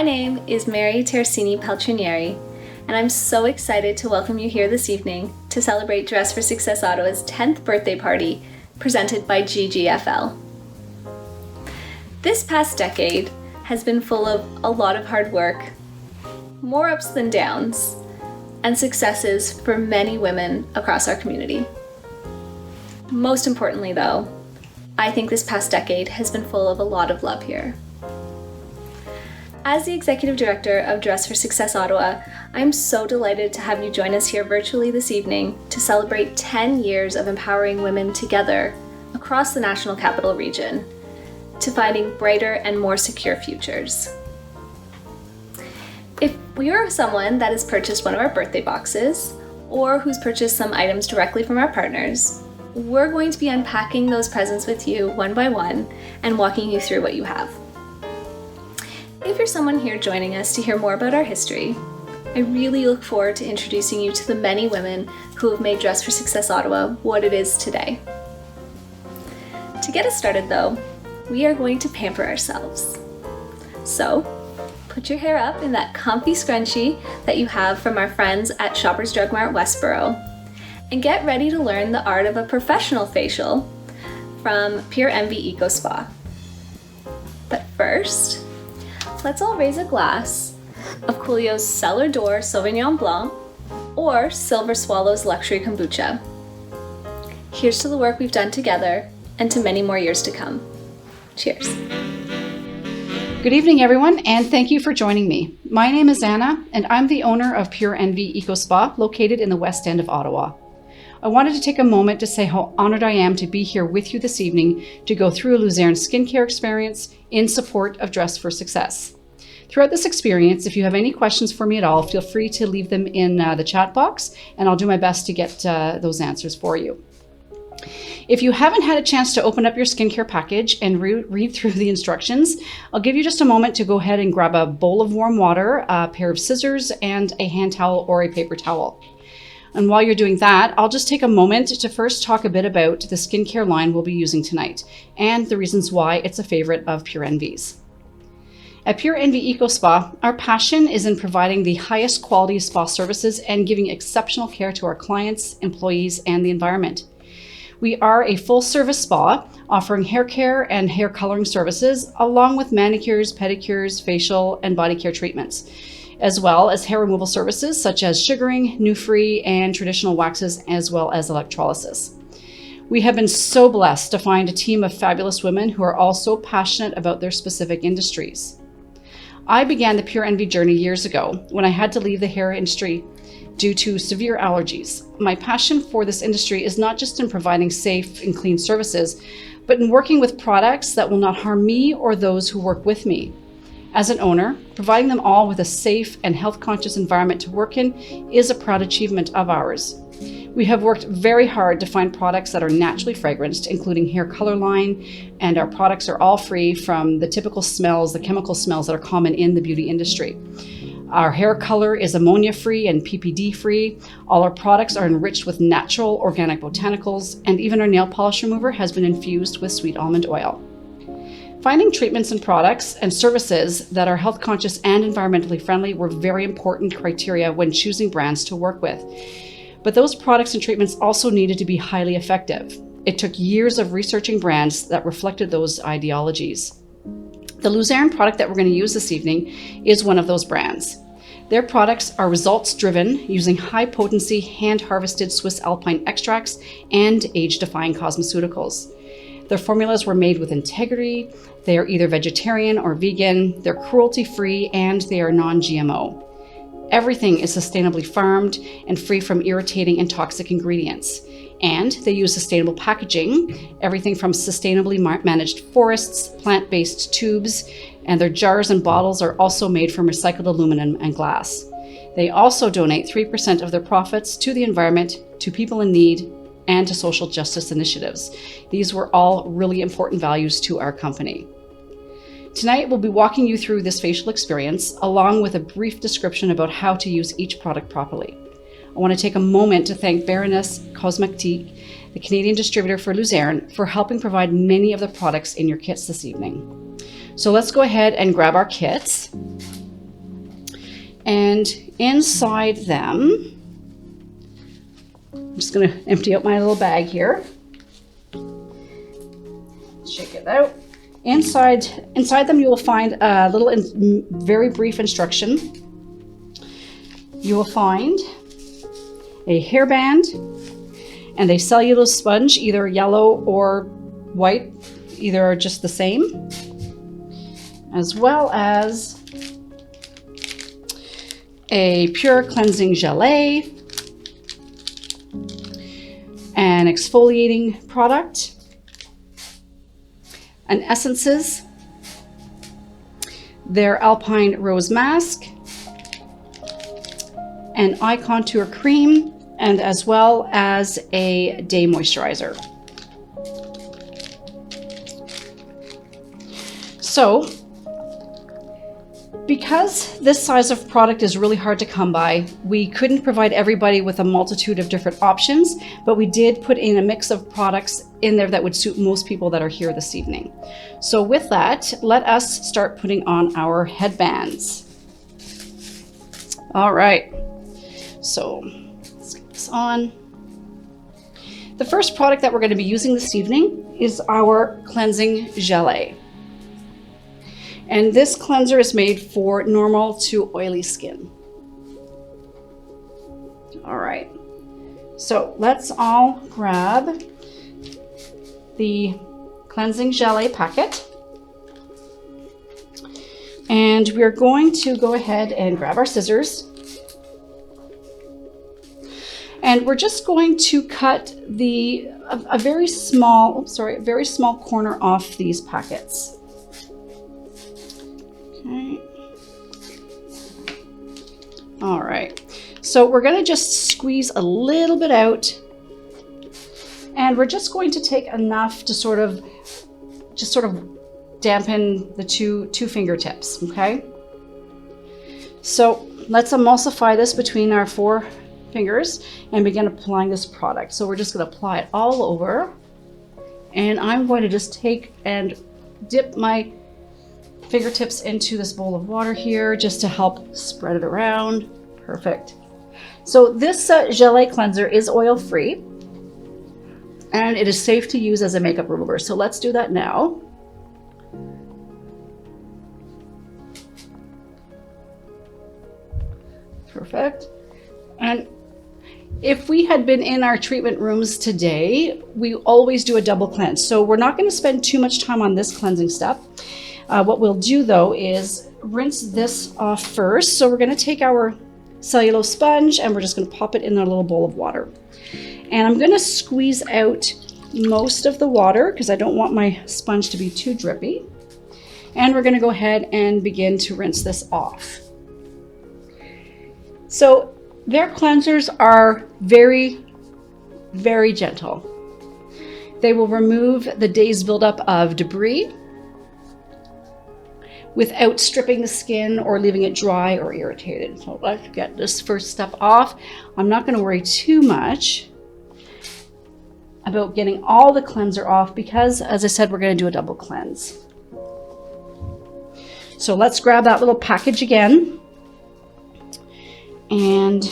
name is Mary Tersini Peltrinieri, and I'm so excited to welcome you here this evening to celebrate Dress for Success Ottawa's 10th birthday party presented by GGFL. This past decade has been full of a lot of hard work, more ups than downs, and successes for many women across our community. Most importantly though, I think this past decade has been full of a lot of love here. As the Executive Director of Dress for Success Ottawa, I'm so delighted to have you join us here virtually this evening to celebrate 10 years of empowering women together across the National Capital Region to finding brighter and more secure futures. If you're someone that has purchased one of our birthday boxes or who's purchased some items directly from our partners, we're going to be unpacking those presents with you one by one and walking you through what you have. If you're someone here joining us to hear more about our history, I really look forward to introducing you to the many women who have made Dress for Success Ottawa what it is today. To get us started though, we are going to pamper ourselves. So, put your hair up in that comfy scrunchie that you have from our friends at Shoppers Drug Mart Westboro, and get ready to learn the art of a professional facial from PurEnvi Eco Spa. But first, let's all raise a glass of Coolio's Cellar Door Sauvignon Blanc or Silver Swallow's Luxury Kombucha. Here's to the work we've done together and to many more years to come. Cheers. Good evening, everyone, and thank you for joining me. My name is Anna, and I'm the owner of PurEnvi Eco Spa, located in the West End of Ottawa. I wanted to take a moment to say how honored I am to be here with you this evening to go through a Luzerne skincare experience in support of Dress for Success. Throughout this experience, if you have any questions for me at all, feel free to leave them in the chat box, and I'll do my best to get those answers for you. If you haven't had a chance to open up your skincare package and read through the instructions, I'll give you just a moment to go ahead and grab a bowl of warm water, a pair of scissors, and a hand towel or a paper towel. And while you're doing that, I'll just take a moment to first talk a bit about the skincare line we'll be using tonight and the reasons why it's a favorite of PurEnvi's. At PurEnvi Eco Spa, our passion is in providing the highest quality spa services and giving exceptional care to our clients, employees, and the environment. We are a full-service spa offering hair care and hair coloring services, along with manicures, pedicures, facial, and body care treatments, as well as hair removal services such as sugaring, new-free, and traditional waxes, as well as electrolysis. We have been so blessed to find a team of fabulous women who are all so passionate about their specific industries. I began the PurEnvi journey years ago when I had to leave the hair industry due to severe allergies. My passion for this industry is not just in providing safe and clean services, but in working with products that will not harm me or those who work with me. As an owner, providing them all with a safe and health-conscious environment to work in is a proud achievement of ours. We have worked very hard to find products that are naturally fragranced, including hair color line, and our products are all free from the typical smells, the chemical smells that are common in the beauty industry. Our hair color is ammonia-free and PPD-free. All our products are enriched with natural organic botanicals, and even our nail polish remover has been infused with sweet almond oil. Finding treatments and products and services that are health conscious and environmentally friendly were very important criteria when choosing brands to work with. But those products and treatments also needed to be highly effective. It took years of researching brands that reflected those ideologies. The Luzerne product that we're going to use this evening is one of those brands. Their products are results-driven, using high-potency, hand-harvested Swiss alpine extracts and age-defying cosmeceuticals. Their formulas were made with integrity, they are either vegetarian or vegan, they're cruelty-free, and they are non-GMO. Everything is sustainably farmed and free from irritating and toxic ingredients. And they use sustainable packaging, everything from sustainably managed forests, plant-based tubes, and their jars and bottles are also made from recycled aluminum and glass. They also donate 3% of their profits to the environment, to people in need, and to social justice initiatives. These were all really important values to our company. Tonight, we'll be walking you through this facial experience, along with a brief description about how to use each product properly. I want to take a moment to thank Baroness Cosmetique, the Canadian distributor for Luzerne, for helping provide many of the products in your kits this evening. So let's go ahead and grab our kits. And inside them, I'm just going to empty out my little bag here. Shake it out. Inside them, you will find a little very brief instruction. You will find a hairband and a cellulose sponge, either yellow or white, either are just the same, as well as a pure cleansing gelée, an exfoliating product, an essences, their Alpine Rose Mask, an eye contour cream, and as well as a day moisturizer. So, because this size of product is really hard to come by, we couldn't provide everybody with a multitude of different options, but we did put in a mix of products in there that would suit most people that are here this evening. So with that, let us start putting on our headbands. All right, so let's get this on. The first product that we're going to be using this evening is our cleansing gelée. And this cleanser is made for normal to oily skin. All right, so let's all grab the cleansing gelée packet. And we're going to go ahead and grab our scissors. And we're just going to cut a very small corner off these packets. Okay. All right, so we're going to just squeeze a little bit out, and we're just going to take enough to sort of dampen the two fingertips. Okay, so let's emulsify this between our 4 fingers and begin applying this product. So we're just going to apply it all over, and I'm going to just take and dip my fingertips into this bowl of water here just to help spread it around. Perfect. So this gelée cleanser is oil-free, and it is safe to use as a makeup remover. So let's do that now. Perfect. And if we had been in our treatment rooms today, we always do a double cleanse. So we're not going to spend too much time on this cleansing step. What we'll do though is rinse this off first. So we're going to take our cellulose sponge and we're just going to pop it in a little bowl of water. And I'm going to squeeze out most of the water because I don't want my sponge to be too drippy. And we're going to go ahead and begin to rinse this off. So their cleansers are very, very gentle. They will remove the day's buildup of debris without stripping the skin or leaving it dry or irritated. So let's get this first step off. I'm not going to worry too much about getting all the cleanser off because, as I said, we're going to do a double cleanse. So let's grab that little package again and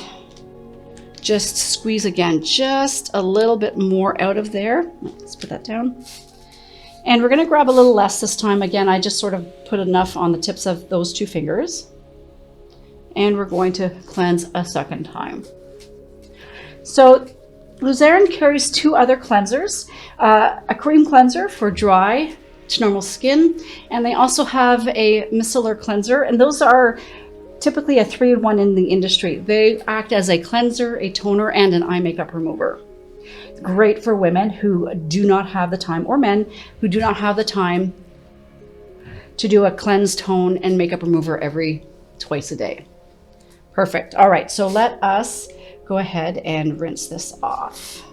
just squeeze again, just a little bit more out of there. Let's put that down. And we're going to grab a little less this time. Again, I just sort of put enough on the tips of those 2 fingers. And we're going to cleanse a second time. So Luzerne carries 2 other cleansers, a cream cleanser for dry to normal skin, and they also have a micellar cleanser, and those are typically a 3-in-1 in the industry. They act as a cleanser, a toner, and an eye makeup remover. Great for women who do not have the time, or men who do not have the time to do a cleanse, tone, and makeup remover twice a day. Perfect. All right, so let us go ahead and rinse this off.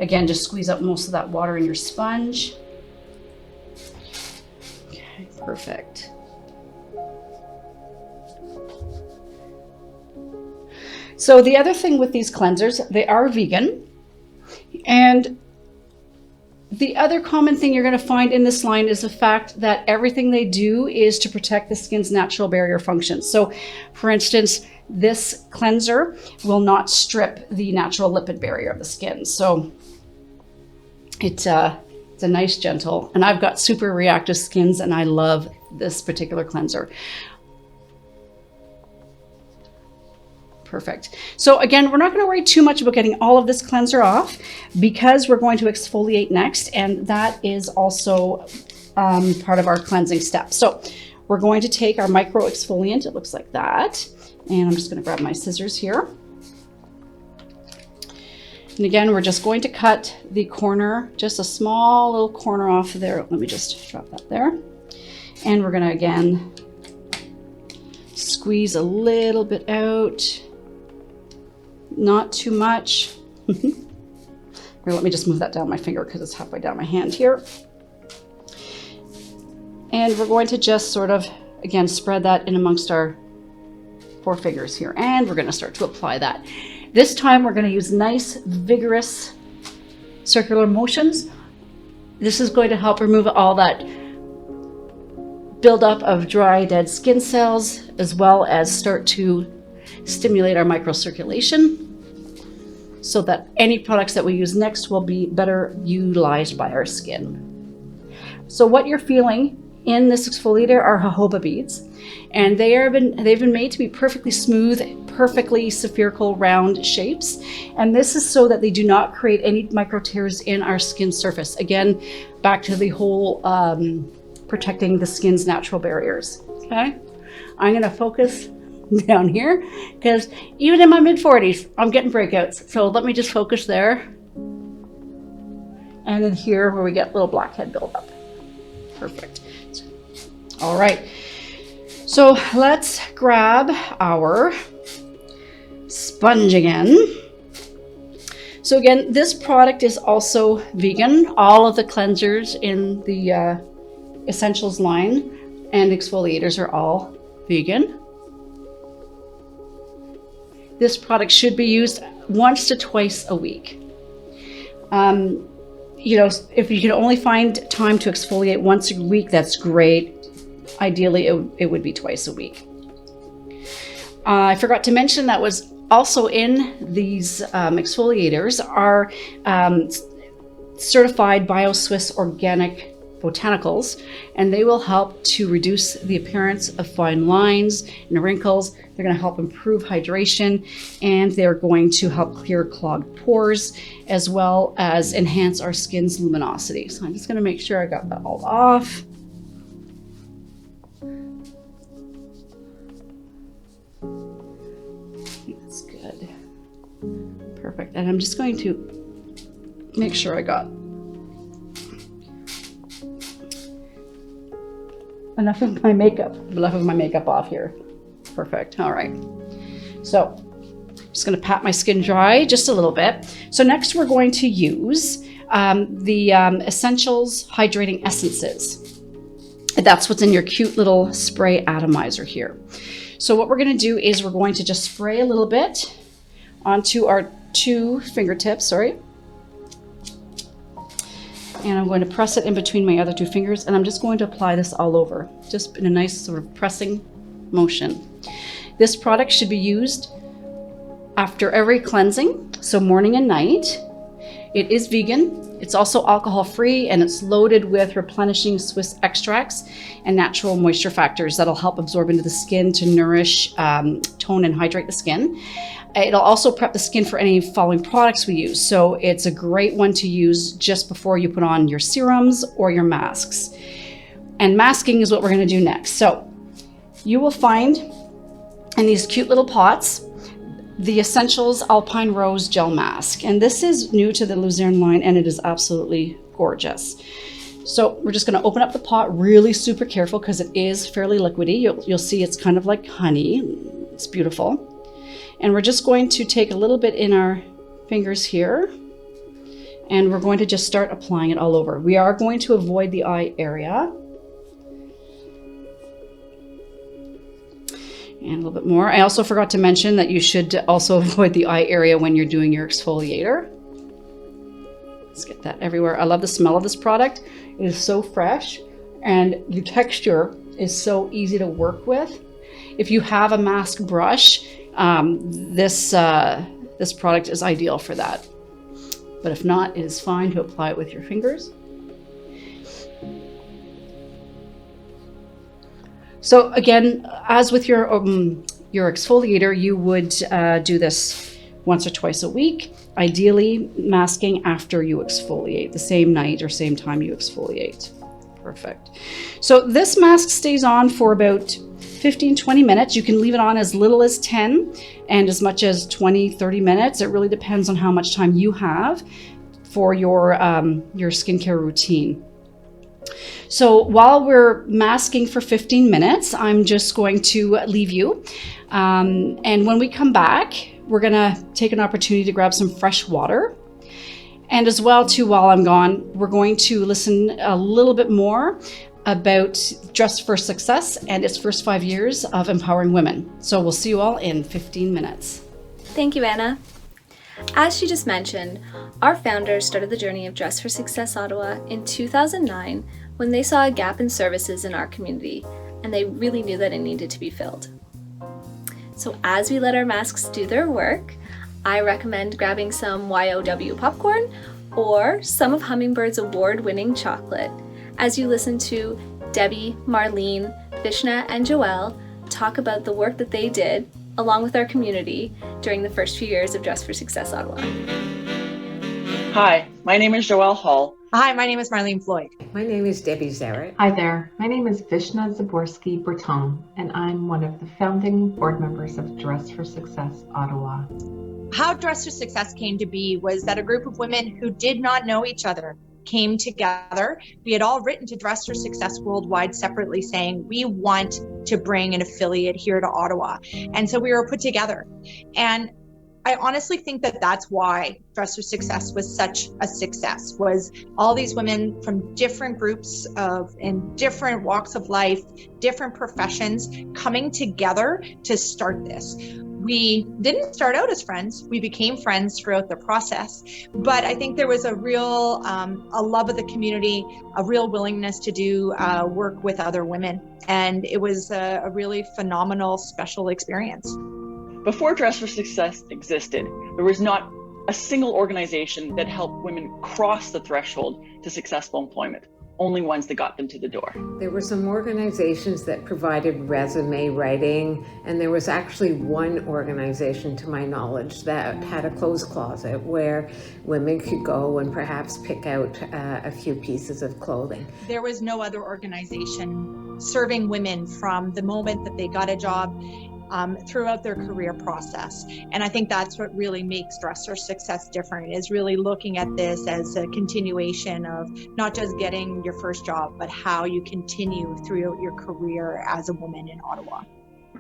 Again, just squeeze up most of that water in your sponge. Okay, perfect. So the other thing with these cleansers, they are vegan. And The other common thing you're going to find in this line is the fact that everything they do is to protect the skin's natural barrier function. So, for instance, this cleanser will not strip the natural lipid barrier of the skin. So it's a nice, gentle, and I've got super reactive skins and I love this particular cleanser. Perfect. So again, we're not going to worry too much about getting all of this cleanser off because we're going to exfoliate next, and that is also part of our cleansing step. So we're going to take our micro exfoliant. It looks like that. And I'm just going to grab my scissors here. And again, we're just going to cut the corner, just a small little corner off of there. Let me just drop that there. And we're going to, again, squeeze a little bit out. Not too much. Here, let me just move that down my finger because it's halfway down my hand here. And we're going to just sort of, again, spread that in amongst our 4 fingers here. And we're going to start to apply that. This time we're going to use nice, vigorous circular motions. This is going to help remove all that buildup of dry, dead skin cells, as well as start to stimulate our microcirculation so that any products that we use next will be better utilized by our skin. So what you're feeling in this exfoliator are jojoba beads, and they've been made to be perfectly smooth, perfectly spherical round shapes, and this is so that they do not create any micro tears in our skin surface. Again, back to the whole protecting the skin's natural barriers. Okay, I'm going to focus down here because even in my mid-40s I'm getting breakouts, so let me just focus there, and then here where we get little blackhead buildup. Perfect. All right, so let's grab our sponge again. So again, this product is also vegan. All of the cleansers in the Essentials line and exfoliators are all vegan. This product should be used once to twice a week. You know, if you can only find time to exfoliate once a week, that's great. Ideally, it would be twice a week. I forgot to mention that was also in these exfoliators are certified Bio-Swiss organic botanicals, and they will help to reduce the appearance of fine lines and wrinkles. They're going to help improve hydration, and they're going to help clear clogged pores, as well as enhance our skin's luminosity. So I'm just going to make sure I got that all off. That's good. Perfect. And I'm just going to make sure I got enough of my makeup off here. Perfect. All right. So I'm just going to pat my skin dry just a little bit. So next we're going to use the Essentials Hydrating Essences. That's what's in your cute little spray atomizer here. So what we're going to do is we're going to just spray a little bit onto our 2 fingertips, and I'm going to press it in between my other 2 fingers, and I'm just going to apply this all over, just in a nice sort of pressing motion. This product should be used after every cleansing, so morning and night. It is vegan, it's also alcohol-free, and it's loaded with replenishing Swiss extracts and natural moisture factors that'll help absorb into the skin to nourish, tone, and hydrate the skin. It'll also prep the skin for any following products we use. So it's a great one to use just before you put on your serums or your masks. And masking is what we're going to do next. So you will find in these cute little pots the Essentials Alpine Rose Gel Mask. And this is new to the Luzerne line, and it is absolutely gorgeous. So we're just going to open up the pot really super careful because it is fairly liquidy. You'll see it's kind of like honey. It's beautiful. And we're just going to take a little bit in our fingers here, and we're going to just start applying it all over. We are going to avoid the eye area. And a little bit more. I also forgot to mention that you should also avoid the eye area when you're doing your exfoliator. Let's get that everywhere. I love the smell of this product. It is so fresh, and the texture is so easy to work with. If you have a mask brush, this product is ideal for that. But if not, it is fine to apply it with your fingers. So again, as with your exfoliator, you would do this once or twice a week, ideally masking after you exfoliate, the same night or same time you exfoliate. Perfect. So this mask stays on for about 15-20 minutes. You can leave it on as little as 10 and as much as 20-30 minutes. It really depends on how much time you have for your skincare routine. So while we're masking for 15 minutes, I'm just going to leave you. And when we come back, we're gonna take an opportunity to grab some fresh water. And as well too, while I'm gone, we're going to listen a little bit more about Dress for Success and its first 5 years of empowering women. So we'll see you all in 15 minutes. Thank you, Anna. As she just mentioned, our founders started the journey of Dress for Success Ottawa in 2009 when they saw a gap in services in our community, and they really knew that it needed to be filled. So as we let our masks do their work, I recommend grabbing some YOW popcorn or some of Hummingbird's award-winning chocolate as you listen to Debbie, Marlene, Vishna, and Joelle talk about the work that they did along with our community during the first few years of Dress for Success Ottawa. Hi, my name is Joelle Hall. Hi, my name is Marlene Floyd. My name is Debbie Zarrett. Hi there. My name is Vishna Zaborski-Breton, and I'm one of the founding board members of Dress for Success Ottawa. How Dress for Success came to be was that a group of women who did not know each other came together. We had all written to Dress for Success Worldwide separately saying, we want to bring an affiliate here to Ottawa. And so we were put together. And I honestly think that that's why Dress for Success was such a success, was all these women from different groups in different walks of life, different professions coming together to start this. We didn't start out as friends. We became friends throughout the process. But I think there was a real a love of the community, a real willingness to do work with other women. And it was a really phenomenal, special experience. Before Dress for Success existed, there was not a single organization that helped women cross the threshold to successful employment, only ones that got them to the door. There were some organizations that provided resume writing, and there was actually one organization, to my knowledge, that had a clothes closet where women could go and perhaps pick out a few pieces of clothing. There was no other organization serving women from the moment that they got a job throughout their career process. And I think that's what really makes Dress for Success different, is really looking at this as a continuation of not just getting your first job, but how you continue throughout your career as a woman in Ottawa.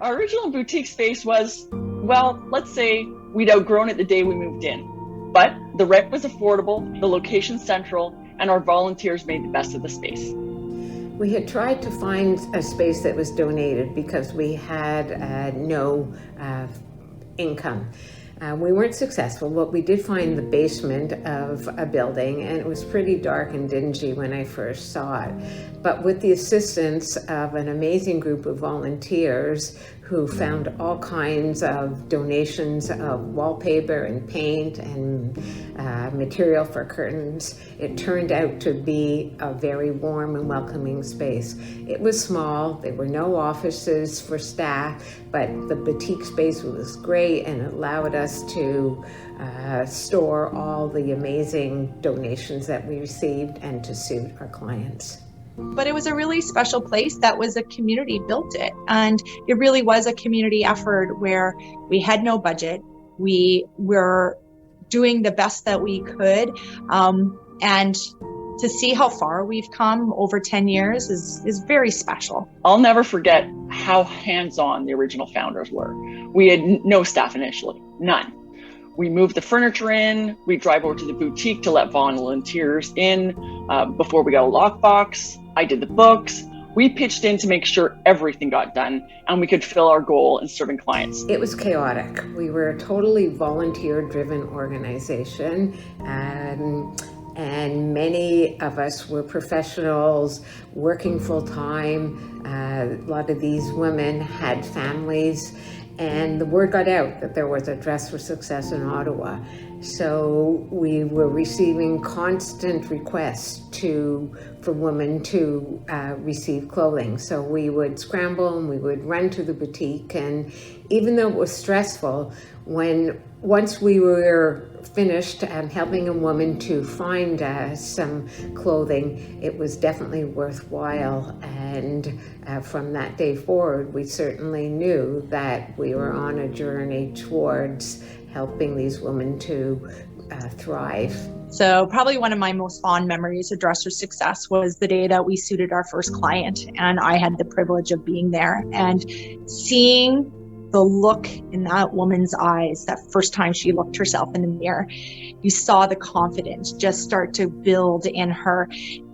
Our original boutique space was, well, let's say we'd outgrown it the day we moved in. But the rent was affordable, the location central, and our volunteers made the best of the space. We had tried to find a space that was donated because we had no income. We weren't successful, but we did find the basement of a building, and it was pretty dark and dingy when I first saw it. But with the assistance of an amazing group of volunteers who found all kinds of donations of wallpaper and paint and material for curtains, it turned out to be a very warm and welcoming space. It was small, there were no offices for staff, but the boutique space was great and allowed us to store all the amazing donations that we received and to suit our clients. But it was a really special place that was a community built it. And it really was a community effort where we had no budget. We were doing the best that we could. And to see how far we've come over 10 years is very special. I'll never forget how hands-on the original founders were. We had no staff initially, none. We moved the furniture in, we drive over to the boutique to let volunteers in before we got a lockbox. I did the books. We pitched in to make sure everything got done and we could fill our goal in serving clients. It was chaotic. We were a totally volunteer-driven organization. And And many of us were professionals working full-time. A lot of these women had families, and the word got out that there was a Dress for Success in Ottawa. So we were receiving constant requests for women to receive clothing. So we would scramble and we would run to the boutique, and even though it was stressful, once we were finished helping a woman to find some clothing, it was definitely worthwhile. And from that day forward, we certainly knew that we were on a journey towards helping these women to thrive. So probably one of my most fond memories of Dress for Success was the day that we suited our first client, and I had the privilege of being there and seeing the look in that woman's eyes that first time she looked herself in the mirror. You saw the confidence just start to build in her.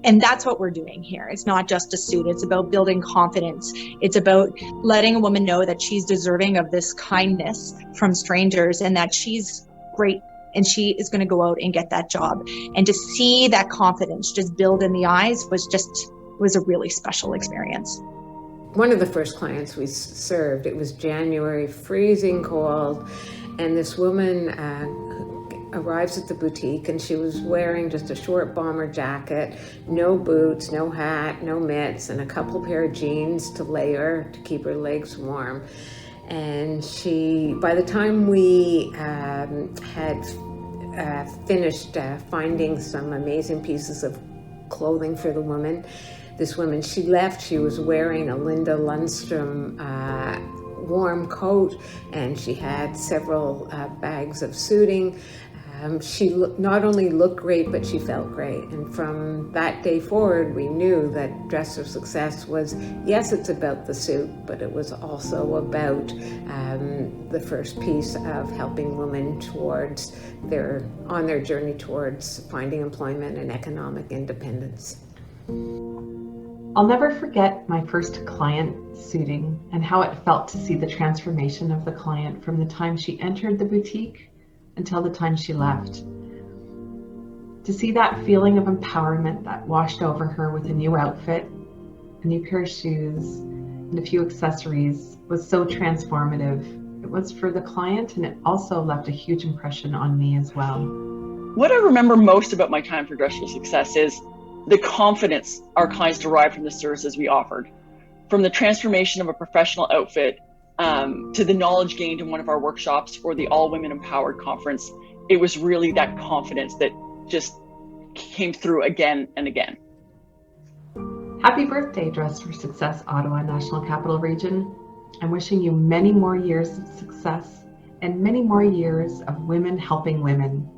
And that's what we're doing here. It's not just a suit. It's about building confidence. It's about letting a woman know that she's deserving of this kindness from strangers and that she's great and she is going to go out and get that job. And to see that confidence just build in the eyes was a really special experience. One of the first clients we served, it was January, freezing cold, and this woman arrives at the boutique and she was wearing just a short bomber jacket, no boots, no hat, no mitts, and a couple pair of jeans to layer to keep her legs warm. And by the time we had finished finding some amazing pieces of clothing for the woman, this woman, she left, she was wearing a Linda Lundstrom warm coat, and she had several bags of suiting. She not only looked great, but she felt great. And from that day forward, we knew that Dress for Success was, yes, it's about the suit, but it was also about the first piece of helping women on their journey towards finding employment and economic independence. I'll never forget my first client suiting and how it felt to see the transformation of the client from the time she entered the boutique until the time she left. To see that feeling of empowerment that washed over her with a new outfit, a new pair of shoes, and a few accessories was so transformative. It was for the client, and it also left a huge impression on me as well. What I remember most about my time for Dress for Success is the confidence our clients derived from the services we offered. From the transformation of a professional outfit to the knowledge gained in one of our workshops or the All Women Empowered conference, it was really that confidence that just came through again and again. Happy birthday, Dress for Success Ottawa National Capital Region. I'm wishing you many more years of success and many more years of women helping women.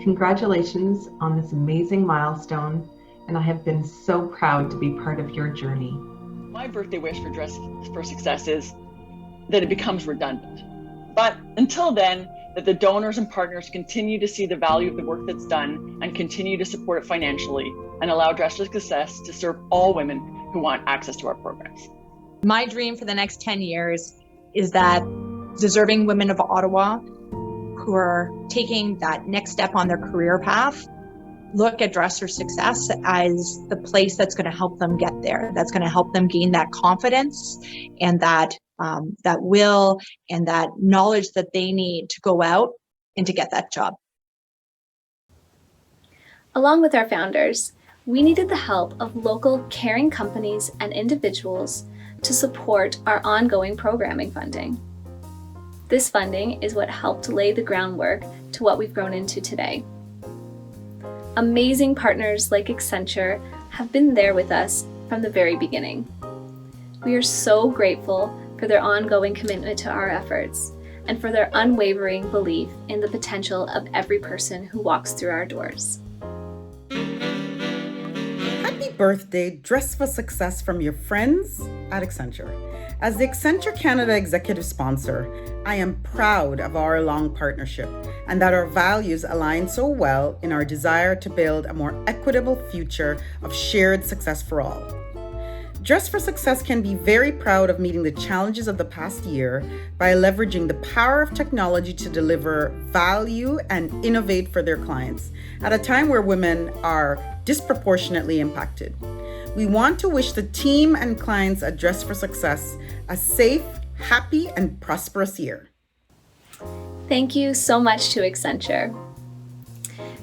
Congratulations on this amazing milestone, and I have been so proud to be part of your journey. My birthday wish for Dress for Success is that it becomes redundant. But until then, that the donors and partners continue to see the value of the work that's done and continue to support it financially and allow Dress for Success to serve all women who want access to our programs. My dream for the next 10 years is that deserving women of Ottawa who are taking that next step on their career path look at Dress for Success as the place that's going to help them get there, that's going to help them gain that confidence and that will and that knowledge that they need to go out and to get that job. Along with our founders, we needed the help of local caring companies and individuals to support our ongoing programming funding. This funding is what helped lay the groundwork to what we've grown into today. Amazing partners like Accenture have been there with us from the very beginning. We are so grateful for their ongoing commitment to our efforts and for their unwavering belief in the potential of every person who walks through our doors. Happy birthday, Dress for Success from your friends at Accenture. As the Accenture Canada executive sponsor, I am proud of our long partnership and that our values align so well in our desire to build a more equitable future of shared success for all. Dress for Success can be very proud of meeting the challenges of the past year by leveraging the power of technology to deliver value and innovate for their clients at a time where women are disproportionately impacted. We want to wish the team and clients at Dress for Success a safe, happy, and prosperous year. Thank you so much to Accenture.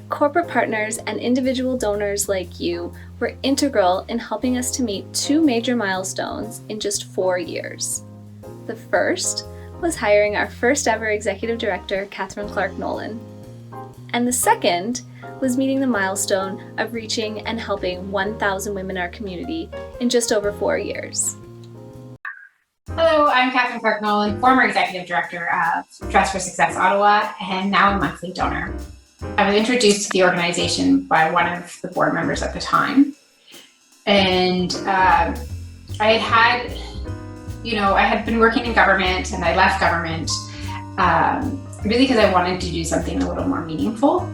Corporate partners and individual donors like you were integral in helping us to meet 2 major milestones in just 4 years. The first was hiring our first ever executive director, Catherine Clark Nolan. And the second was meeting the milestone of reaching and helping 1,000 women in our community in just over 4 years. Hello, I'm Catherine Clark Nolan, former executive director of Dress for Success Ottawa, and now a monthly donor. I was introduced to the organization by one of the board members at the time. And I had been working in government, and I left government really because I wanted to do something a little more meaningful.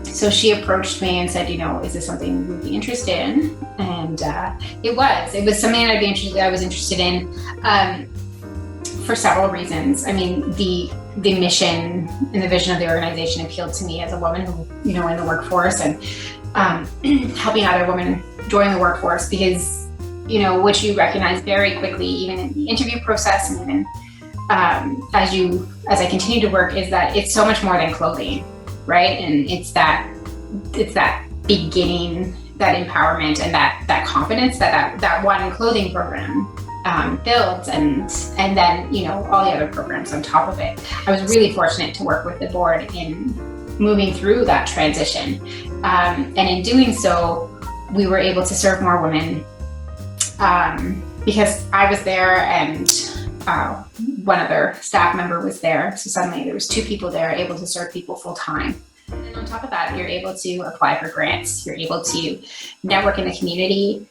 So she approached me and said, is this something you'd be interested in? And it was something I was interested in for several reasons. I mean, the mission and the vision of the organization appealed to me as a woman who, in the workforce, and helping other women join the workforce because, what you recognize very quickly, even in the interview process and even as I continue to work, is that it's so much more than clothing, right? And it's that beginning, that empowerment, and that confidence that one clothing program builds, and then all the other programs on top of it. I was really fortunate to work with the board in moving through that transition, and in doing so, we were able to serve more women because I was there and one other staff member was there. So suddenly there was 2 people there able to serve people full time. And then on top of that, you're able to apply for grants. You're able to network in the community.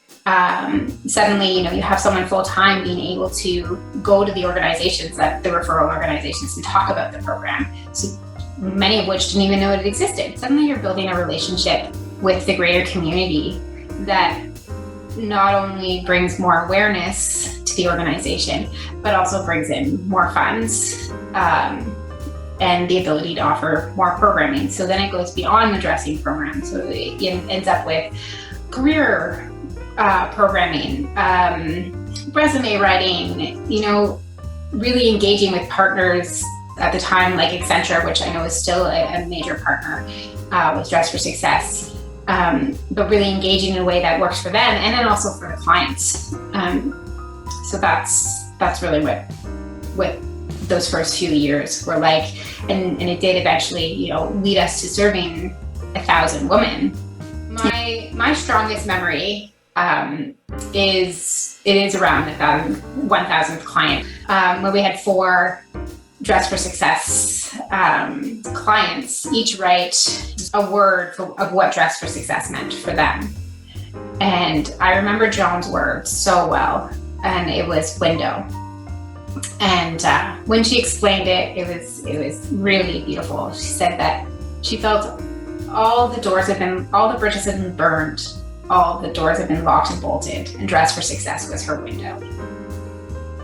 Suddenly, you have someone full time being able to go to the organizations, the referral organizations, and talk about the program. So many of which didn't even know it existed. Suddenly you're building a relationship with the greater community that not only brings more awareness to the organization, but also brings in more funds and the ability to offer more programming. So then it goes beyond the dressing program. So it ends up with career programming, resume writing, really engaging with partners at the time, like Accenture, which I know is still a major partner with Dress for Success, but really engaging in a way that works for them and then also for the clients. So that's really what those first few years were like, and it did eventually, lead us to serving 1,000 women. My strongest memory is around the 1,000th client, where we had 4 Dress for Success clients each write a word of what Dress for Success meant for them. And I remember Joan's words so well, and it was window. And when she explained it, it was really beautiful. She said that she felt all the bridges had been burned, all the doors had been locked and bolted, and Dress for Success was her window.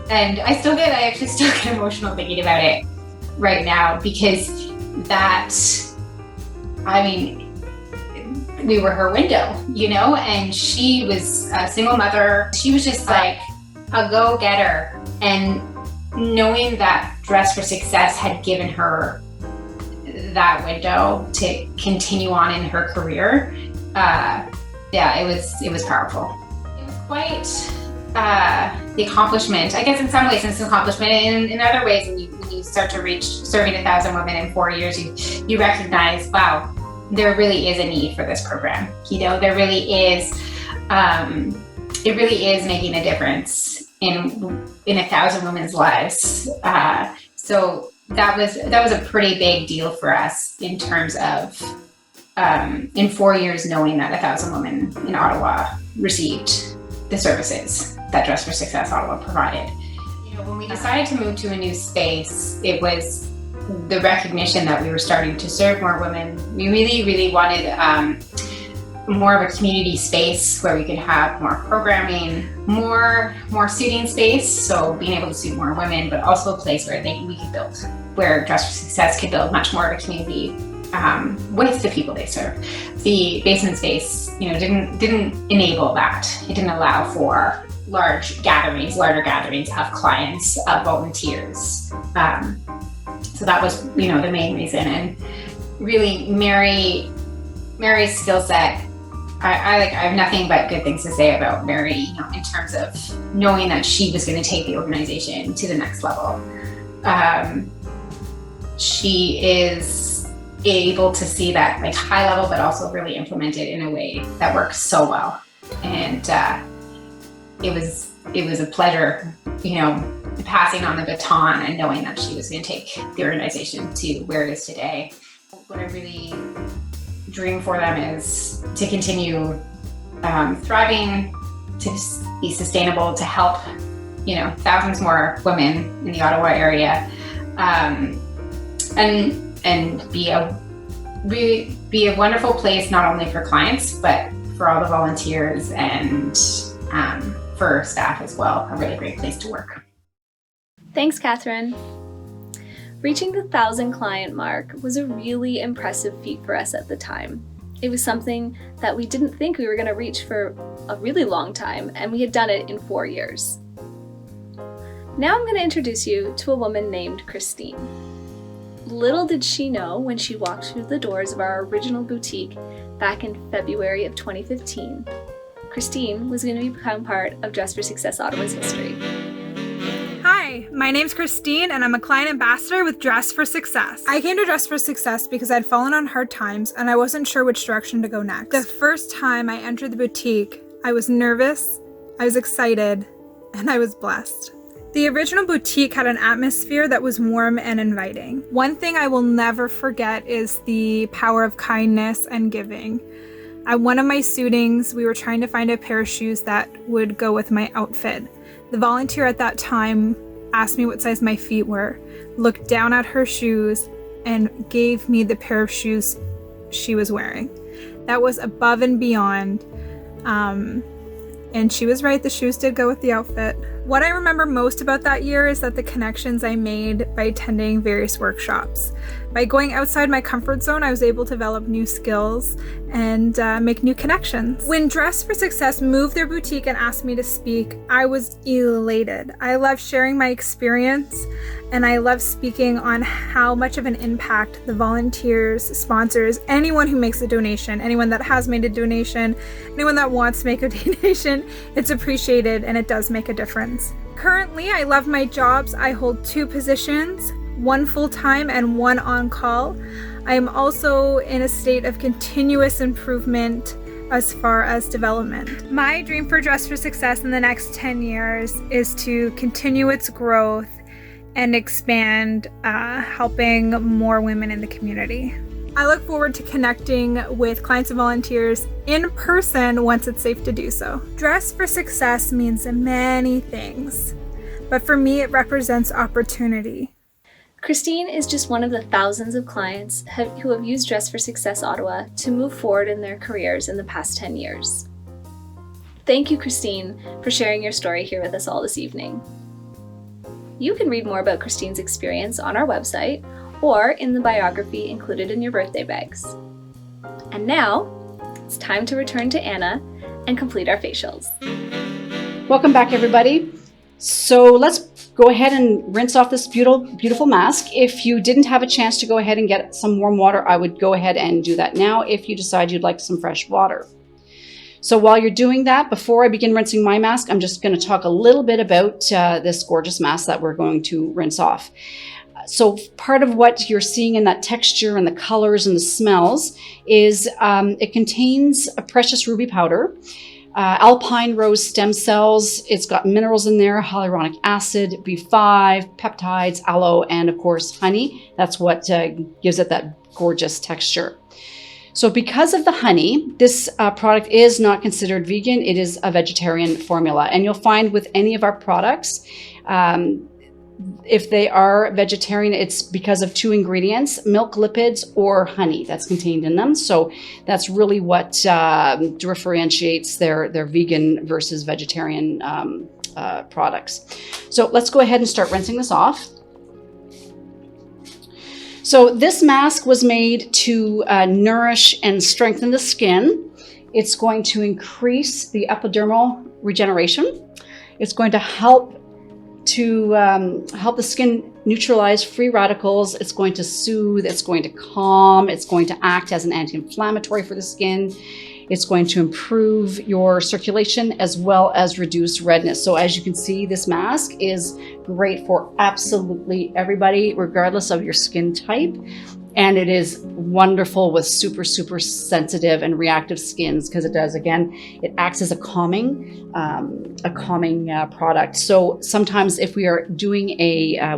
And I actually still get emotional thinking about it right now, because we were her window, and she was a single mother. She was just like a go-getter, and knowing that Dress for Success had given her that window to continue on in her career, it was powerful. It was quite the accomplishment. I guess in some ways it's an accomplishment, and in other ways, when you start to reach serving 1,000 women in 4 years, you recognize, wow, there really is a need for this program. There really is. It really is making a difference in 1,000 women's lives. So that was a pretty big deal for us in terms of in 4 years knowing that 1,000 women in Ottawa received the services that Dress for Success Ottawa provided. When we decided to move to a new space, it was the recognition that we were starting to serve more women. We really, really wanted more of a community space where we could have more programming, more suiting space, so being able to suit more women, but also a place where we could build, where Dress for Success could build much more of a community with the people they serve. The basement space, didn't enable that. It didn't allow for larger gatherings of clients, of volunteers. So that was, the main reason. And really, Mary's skill set, I have nothing but good things to say about Mary, in terms of knowing that she was going to take the organization to the next level. She is able to see that high level, but also really implement it in a way that works so well. And it was a pleasure, passing on the baton and knowing that she was going to take the organization to where it is today. What I really dream for them is to continue thriving, to be sustainable, to help, thousands more women in the Ottawa area, and be a wonderful place, not only for clients, but for all the volunteers and for staff as well. A really great place to work. Thanks, Catherine. Reaching the 1,000 client mark was a really impressive feat for us at the time. It was something that we didn't think we were going to reach for a really long time, and we had done it in 4 years. Now I'm going to introduce you to a woman named Christine. Little did she know when she walked through the doors of our original boutique back in February of 2015, Christine was going to become part of Dress for Success Ottawa's history. Hi, my name's Christine and I'm a client ambassador with Dress for Success. I came to Dress for Success because I'd fallen on hard times and I wasn't sure which direction to go next. The first time I entered the boutique, I was nervous, I was excited, and I was blessed. The original boutique had an atmosphere that was warm and inviting. One thing I will never forget is the power of kindness and giving. At one of my suitings, we were trying to find a pair of shoes that would go with my outfit. The volunteer at that time asked me what size my feet were, looked down at her shoes, and gave me the pair of shoes she was wearing. That was above and beyond. And she was right, the shoes did go with the outfit. What I remember most about that year is that the connections I made by attending various workshops. By going outside my comfort zone, I was able to develop new skills and make new connections. When Dress for Success moved their boutique and asked me to speak, I was elated. I love sharing my experience, and I love speaking on how much of an impact the volunteers, sponsors, anyone who makes a donation, anyone that has made a donation, anyone that wants to make a donation, it's appreciated and it does make a difference. Currently, I love my jobs. I hold 2 positions, one full-time and one on-call. I am also in a state of continuous improvement as far as development. My dream for Dress for Success in the next 10 years is to continue its growth and expand, helping more women in the community. I look forward to connecting with clients and volunteers in person once it's safe to do so. Dress for Success means many things, but for me it represents opportunity. Christine is just one of the thousands of clients who have used Dress for Success Ottawa to move forward in their careers in the past 10 years. Thank you, Christine, for sharing your story here with us all this evening. You can read more about Christine's experience on our website or in the biography included in your birthday bags. And now, it's time to return to Anna and complete our facials. Welcome back, everybody. So let's go ahead and rinse off this beautiful mask. If you didn't have a chance to go ahead and get some warm water, I would go ahead and do that now if you decide you'd like some fresh water. So while you're doing that, before I begin rinsing my mask, I'm just going to talk a little bit about this gorgeous mask that we're going to rinse off. So part of what you're seeing in that texture and the colors and the smells is it contains a precious ruby powder, alpine rose stem cells. It's got minerals in there, hyaluronic acid, B5, peptides, aloe, and of course honey. That's what gives it that gorgeous texture. So because of the honey, this product is not considered vegan. It is a vegetarian formula. And you'll find with any of our products, If they are vegetarian, it's because of 2 ingredients, milk lipids or honey that's contained in them. So that's really what differentiates their vegan versus vegetarian products. So let's go ahead and start rinsing this off. So this mask was made to nourish and strengthen the skin. It's going to increase the epidermal regeneration. It's going to help the skin neutralize free radicals. It's going to soothe, it's going to calm, it's going to act as an anti-inflammatory for the skin. It's going to improve your circulation as well as reduce redness. So as you can see, this mask is great for absolutely everybody, regardless of your skin type. And it is wonderful with super, super sensitive and reactive skins because it does, again, it acts as a calming product. So sometimes if we are doing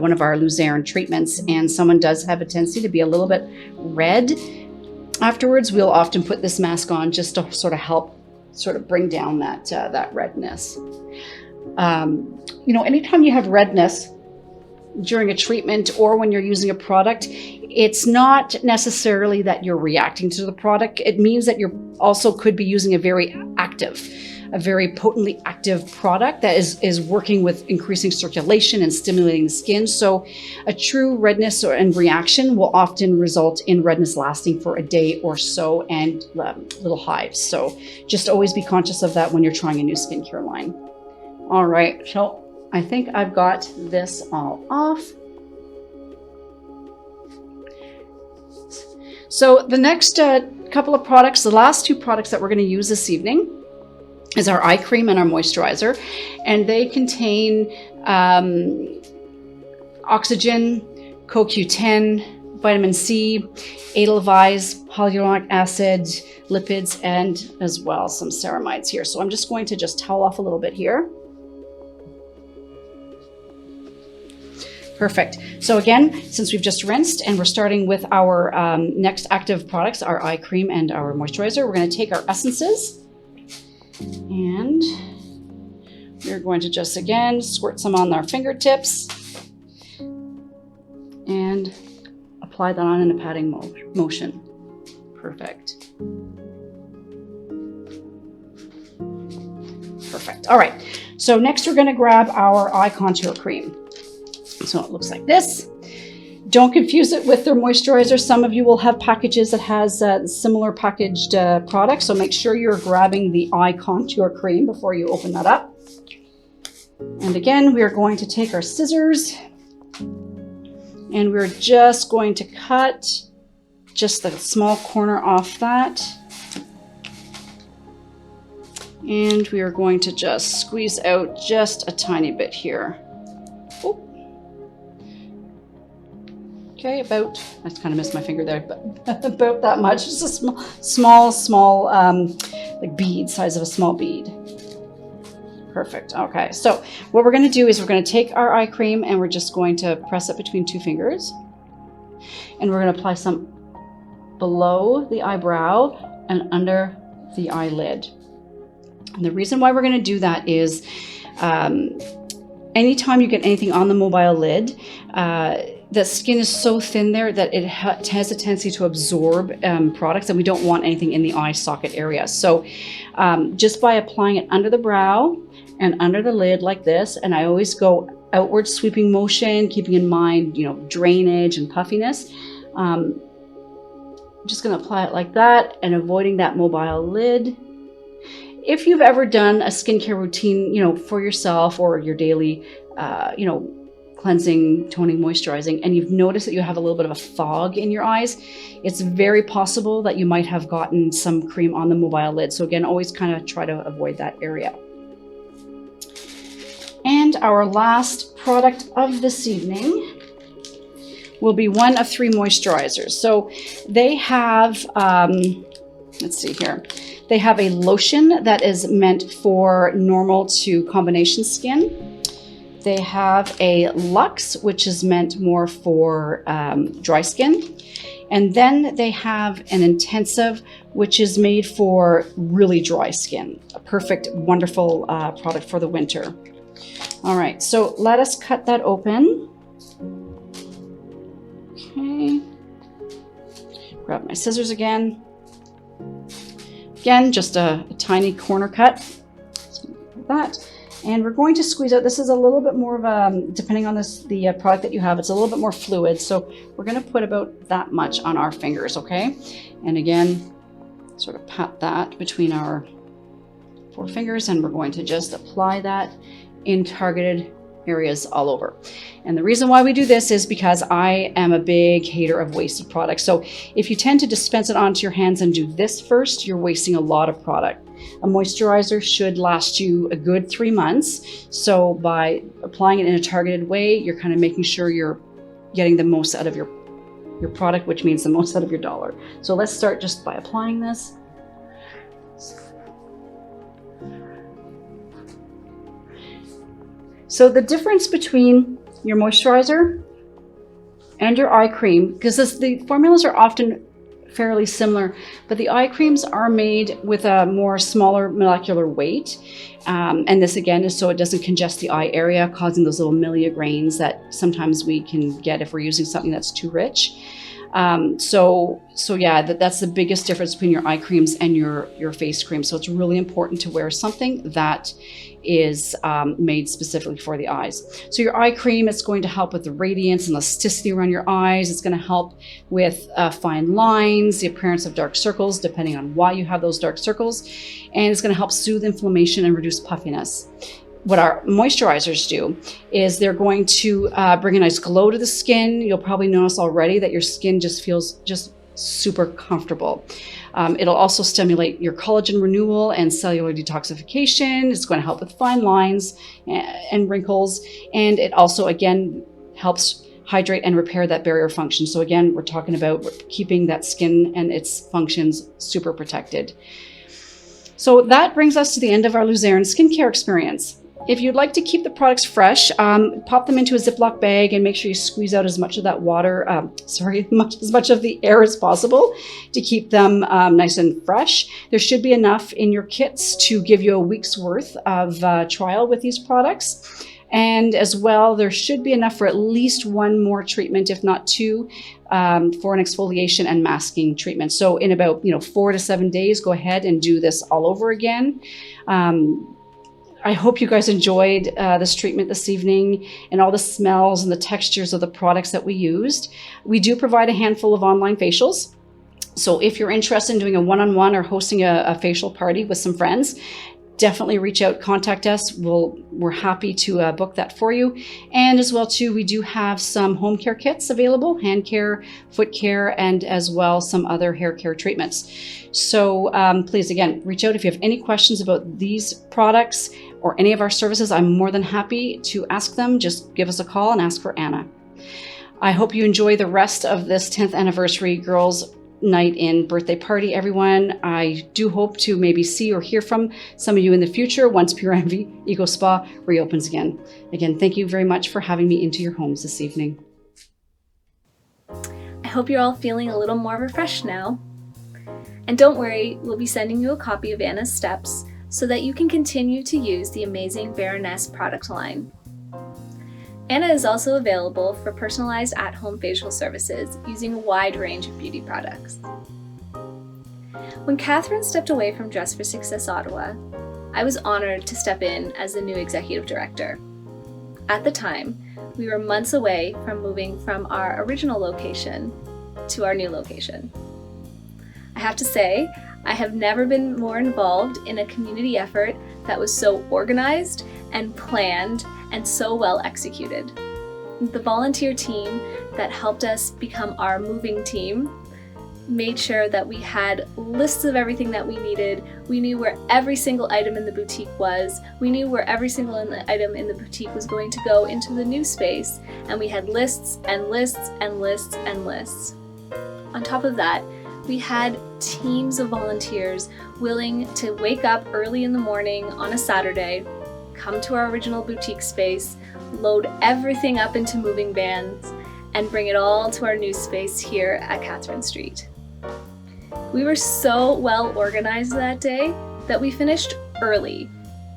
one of our Luzerne treatments and someone does have a tendency to be a little bit red afterwards, we'll often put this mask on just to sort of help bring down that redness. Anytime you have redness during a treatment or when you're using a product, it's not necessarily that you're reacting to the product. It means that you're also could be using a very potently active product that is working with increasing circulation and stimulating the skin. So a true redness and reaction will often result in redness lasting for a day or so and little hives. So just always be conscious of that when you're trying a new skincare line. All right, so I think I've got this all off. So the next couple of products, the last 2 products that we're going to use this evening is our eye cream and our moisturizer. And they contain oxygen, CoQ10, vitamin C, edelweiss, hyaluronic acid, lipids, and as well some ceramides here. So I'm just going to towel off a little bit here. Perfect. So again, since we've just rinsed and we're starting with our next active products, our eye cream and our moisturizer, we're going to take our essences and we're going to just again squirt some on our fingertips and apply that on in a patting motion. Perfect. Perfect. All right. So next we're going to grab our eye contour cream. So it looks like this. Don't confuse it with their moisturizer. Some of you will have packages that has similar packaged products. So make sure you're grabbing the eye contour cream before you open that up. And again, we are going to take our scissors and we're just going to cut just the small corner off that. And we are going to just squeeze out just a tiny bit here. Oh. Okay, about, I kind of missed my finger there, but about that much. Just a small, like bead, size of a small bead. Perfect. Okay, so what we're going to do is we're going to take our eye cream and we're just going to press it between 2 fingers. And we're going to apply some below the eyebrow and under the eyelid. And the reason why we're going to do that is anytime you get anything on the mobile lid, the skin is so thin there that it has a tendency to absorb products, and we don't want anything in the eye socket area. So just by applying it under the brow and under the lid like this, and I always go outward sweeping motion, keeping in mind, drainage and puffiness. I'm just going to apply it like that and avoiding that mobile lid. If you've ever done a skincare routine, for yourself or your daily, cleansing, toning, moisturizing, and you've noticed that you have a little bit of a fog in your eyes, it's very possible that you might have gotten some cream on the mobile lid. So again, always kind of try to avoid that area. And our last product of this evening will be one of 3 moisturizers. So they have, let's see here. They have a lotion that is meant for normal to combination skin. They have a Luxe, which is meant more for dry skin. And then they have an Intensive, which is made for really dry skin. A perfect, wonderful product for the winter. All right, so let us cut that open. Okay. Grab my scissors again. Again, just a tiny corner cut. Like that. And we're going to squeeze out. This is a little bit more of a, depending on the product that you have, it's a little bit more fluid. So we're going to put about that much on our fingers, okay? And again, sort of pat that between our 4 fingers, and we're going to just apply that in targeted areas all over. And the reason why we do this is because I am a big hater of wasted product. So if you tend to dispense it onto your hands and do this first, you're wasting a lot of product. A moisturizer should last you a good 3 months. So by applying it in a targeted way, you're kind of making sure you're getting the most out of your product, which means the most out of your dollar. So let's start just by applying this. So the difference between your moisturizer and your eye cream, because the formulas are often fairly similar, but the eye creams are made with a more smaller molecular weight. And this again is so it doesn't congest the eye area, causing those little milia grains that sometimes we can get if we're using something that's too rich. So yeah, that's the biggest difference between your eye creams and your face cream. So it's really important to wear something that is made specifically for the eyes. So your eye cream is going to help with the radiance and elasticity around your eyes. It's going to help with fine lines, the appearance of dark circles, depending on why you have those dark circles. And it's going to help soothe inflammation and reduce puffiness. What our moisturizers do is they're going to bring a nice glow to the skin. You'll probably notice already that your skin just feels just super comfortable. It'll also stimulate your collagen renewal and cellular detoxification. It's going to help with fine lines and wrinkles. And it also, again, helps hydrate and repair that barrier function. So again, we're talking about keeping that skin and its functions super protected. So that brings us to the end of our Luzerne skincare experience. If you'd like to keep the products fresh, pop them into a Ziploc bag and make sure you squeeze out as much of that water, as much of the air as possible to keep them nice and fresh. There should be enough in your kits to give you a week's worth of trial with these products. And as well, there should be enough for at least 1 more treatment, if not 2, for an exfoliation and masking treatment. So in about 4 to 7 days, go ahead and do this all over again. I hope you guys enjoyed this treatment this evening and all the smells and the textures of the products that we used. We do provide a handful of online facials. So if you're interested in doing a one-on-one or hosting a facial party with some friends, definitely reach out, contact us. We're happy to book that for you. And as well too, we do have some home care kits available, hand care, foot care, and as well some other hair care treatments. So please, again, reach out if you have any questions about these products or any of our services. I'm more than happy to ask them. Just give us a call and ask for Anna. I hope you enjoy the rest of this 10th anniversary Girls Night in birthday party, everyone. I do hope to maybe see or hear from some of you in the future once PurEnvi Eco Spa reopens again. Again, thank you very much for having me into your homes this evening. I hope you're all feeling a little more refreshed now. And don't worry, we'll be sending you a copy of Anna's steps so that you can continue to use the amazing Baroness product line. Anna is also available for personalized at-home facial services using a wide range of beauty products. When Catherine stepped away from Dress for Success Ottawa, I was honored to step in as the new executive director. At the time, we were months away from moving from our original location to our new location. I have to say, I have never been more involved in a community effort that was so organized and planned and so well executed. The volunteer team that helped us become our moving team made sure that we had lists of everything that we needed. We knew where every single item in the boutique was. We knew where every single item in the boutique was going to go into the new space. And we had lists and lists and lists and lists. On top of that, we had teams of volunteers willing to wake up early in the morning on a Saturday, come to our original boutique space, load everything up into moving vans, and bring it all to our new space here at Catherine Street. We were so well organized that day that we finished early,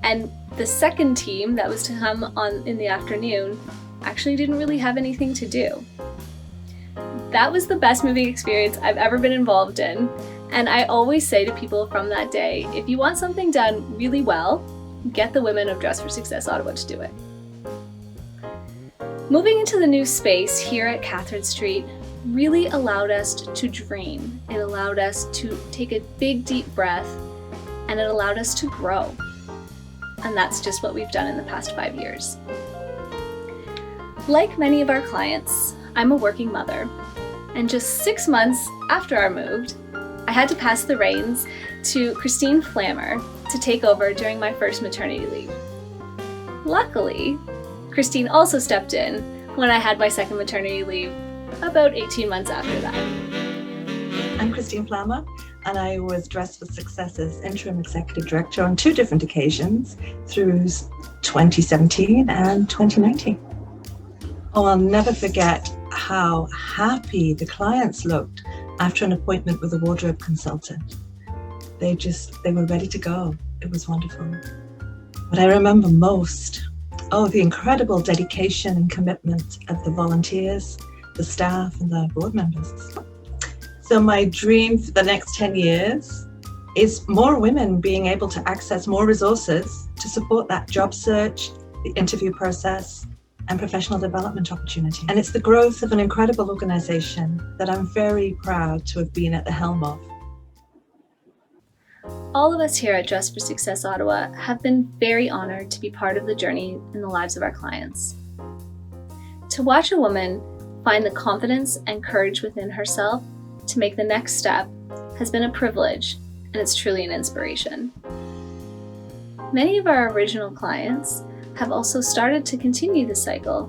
and The second team that was to come on in the afternoon actually didn't really have anything to do. That was the best moving experience I've ever been involved in, and I always say to people from that day, if you want something done really well, get the women of Dress for Success Ottawa to do it. Moving into the new space here at Catherine Street really allowed us to dream. It allowed us to take a big, deep breath, and it allowed us to grow. And that's just what we've done in the past 5 years. Like many of our clients, I'm a working mother, and just 6 months after I moved, I had to pass the reins to Christine Flammer to take over during my first maternity leave. Luckily, Christine also stepped in when I had my second maternity leave about 18 months after that. I'm Christine Flammer, and I was Dress for Success's interim executive director on 2 different occasions through 2017 and 2019. Oh, I'll never forget how happy the clients looked after an appointment with a wardrobe consultant. They were ready to go. It was wonderful. What I remember most, the incredible dedication and commitment of the volunteers, the staff, and the board members. So my dream for the next 10 years is more women being able to access more resources to support that job search, the interview process, and professional development opportunity. And it's the growth of an incredible organization that I'm very proud to have been at the helm of. All of us here at Dress for Success Ottawa have been very honored to be part of the journey in the lives of our clients. To watch a woman find the confidence and courage within herself to make the next step has been a privilege, and it's truly an inspiration. Many of our original clients have also started to continue the cycle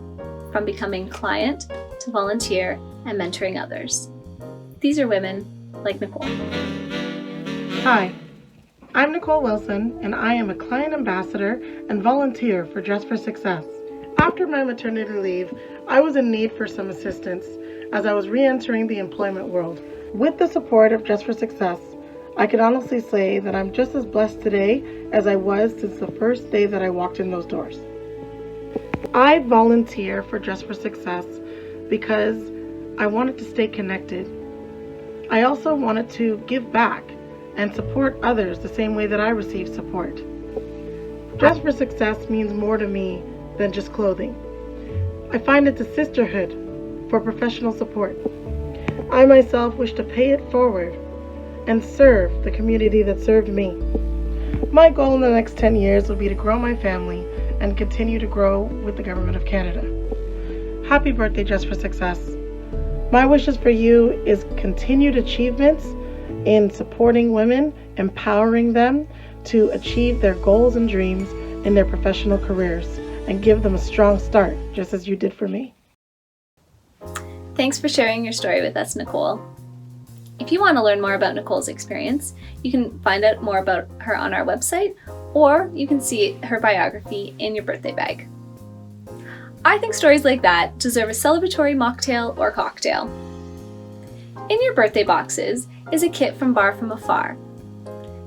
from becoming client to volunteer and mentoring others. These are women like Nicole. Hi, I'm Nicole Wilson, and I am a client ambassador and volunteer for Dress for Success. After my maternity leave, I was in need for some assistance as I was re-entering the employment world. With the support of Dress for Success, I can honestly say that I'm just as blessed today as I was since the first day that I walked in those doors. I volunteer for Dress for Success because I wanted to stay connected. I also wanted to give back and support others the same way that I received support. Dress for Success means more to me than just clothing. I find it's a sisterhood for professional support. I myself wish to pay it forward and serve the community that served me. My goal in the next 10 years will be to grow my family and continue to grow with the Government of Canada. Happy birthday, Dress for Success. My wishes for you is continued achievements in supporting women, empowering them to achieve their goals and dreams in their professional careers, and give them a strong start, just as you did for me. Thanks for sharing your story with us, Nicole. If you want to learn more about Nicole's experience, you can find out more about her on our website, or you can see her biography in your birthday bag. I think stories like that deserve a celebratory mocktail or cocktail. In your birthday boxes is a kit from Bar From Afar.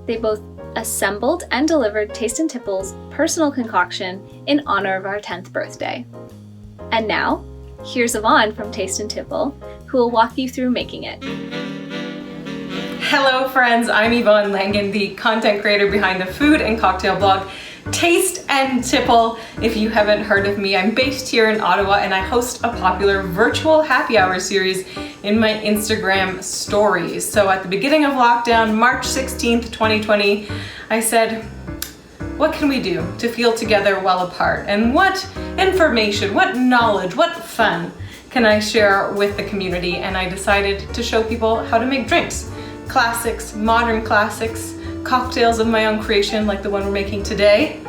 They both assembled and delivered Taste and Tipple's personal concoction in honor of our 10th birthday. And now, here's Yvonne from Taste and Tipple, who will walk you through making it. Hello friends, I'm Yvonne Langen, the content creator behind the food and cocktail blog Taste and Tipple. If you haven't heard of me, I'm based here in Ottawa and I host a popular virtual happy hour series in my Instagram stories. So at the beginning of lockdown, March 16th, 2020, I said, what can we do to feel together well apart? And what information, what knowledge, what fun can I share with the community? And I decided to show people how to make drinks. Classics, modern classics, cocktails of my own creation like the one we're making today.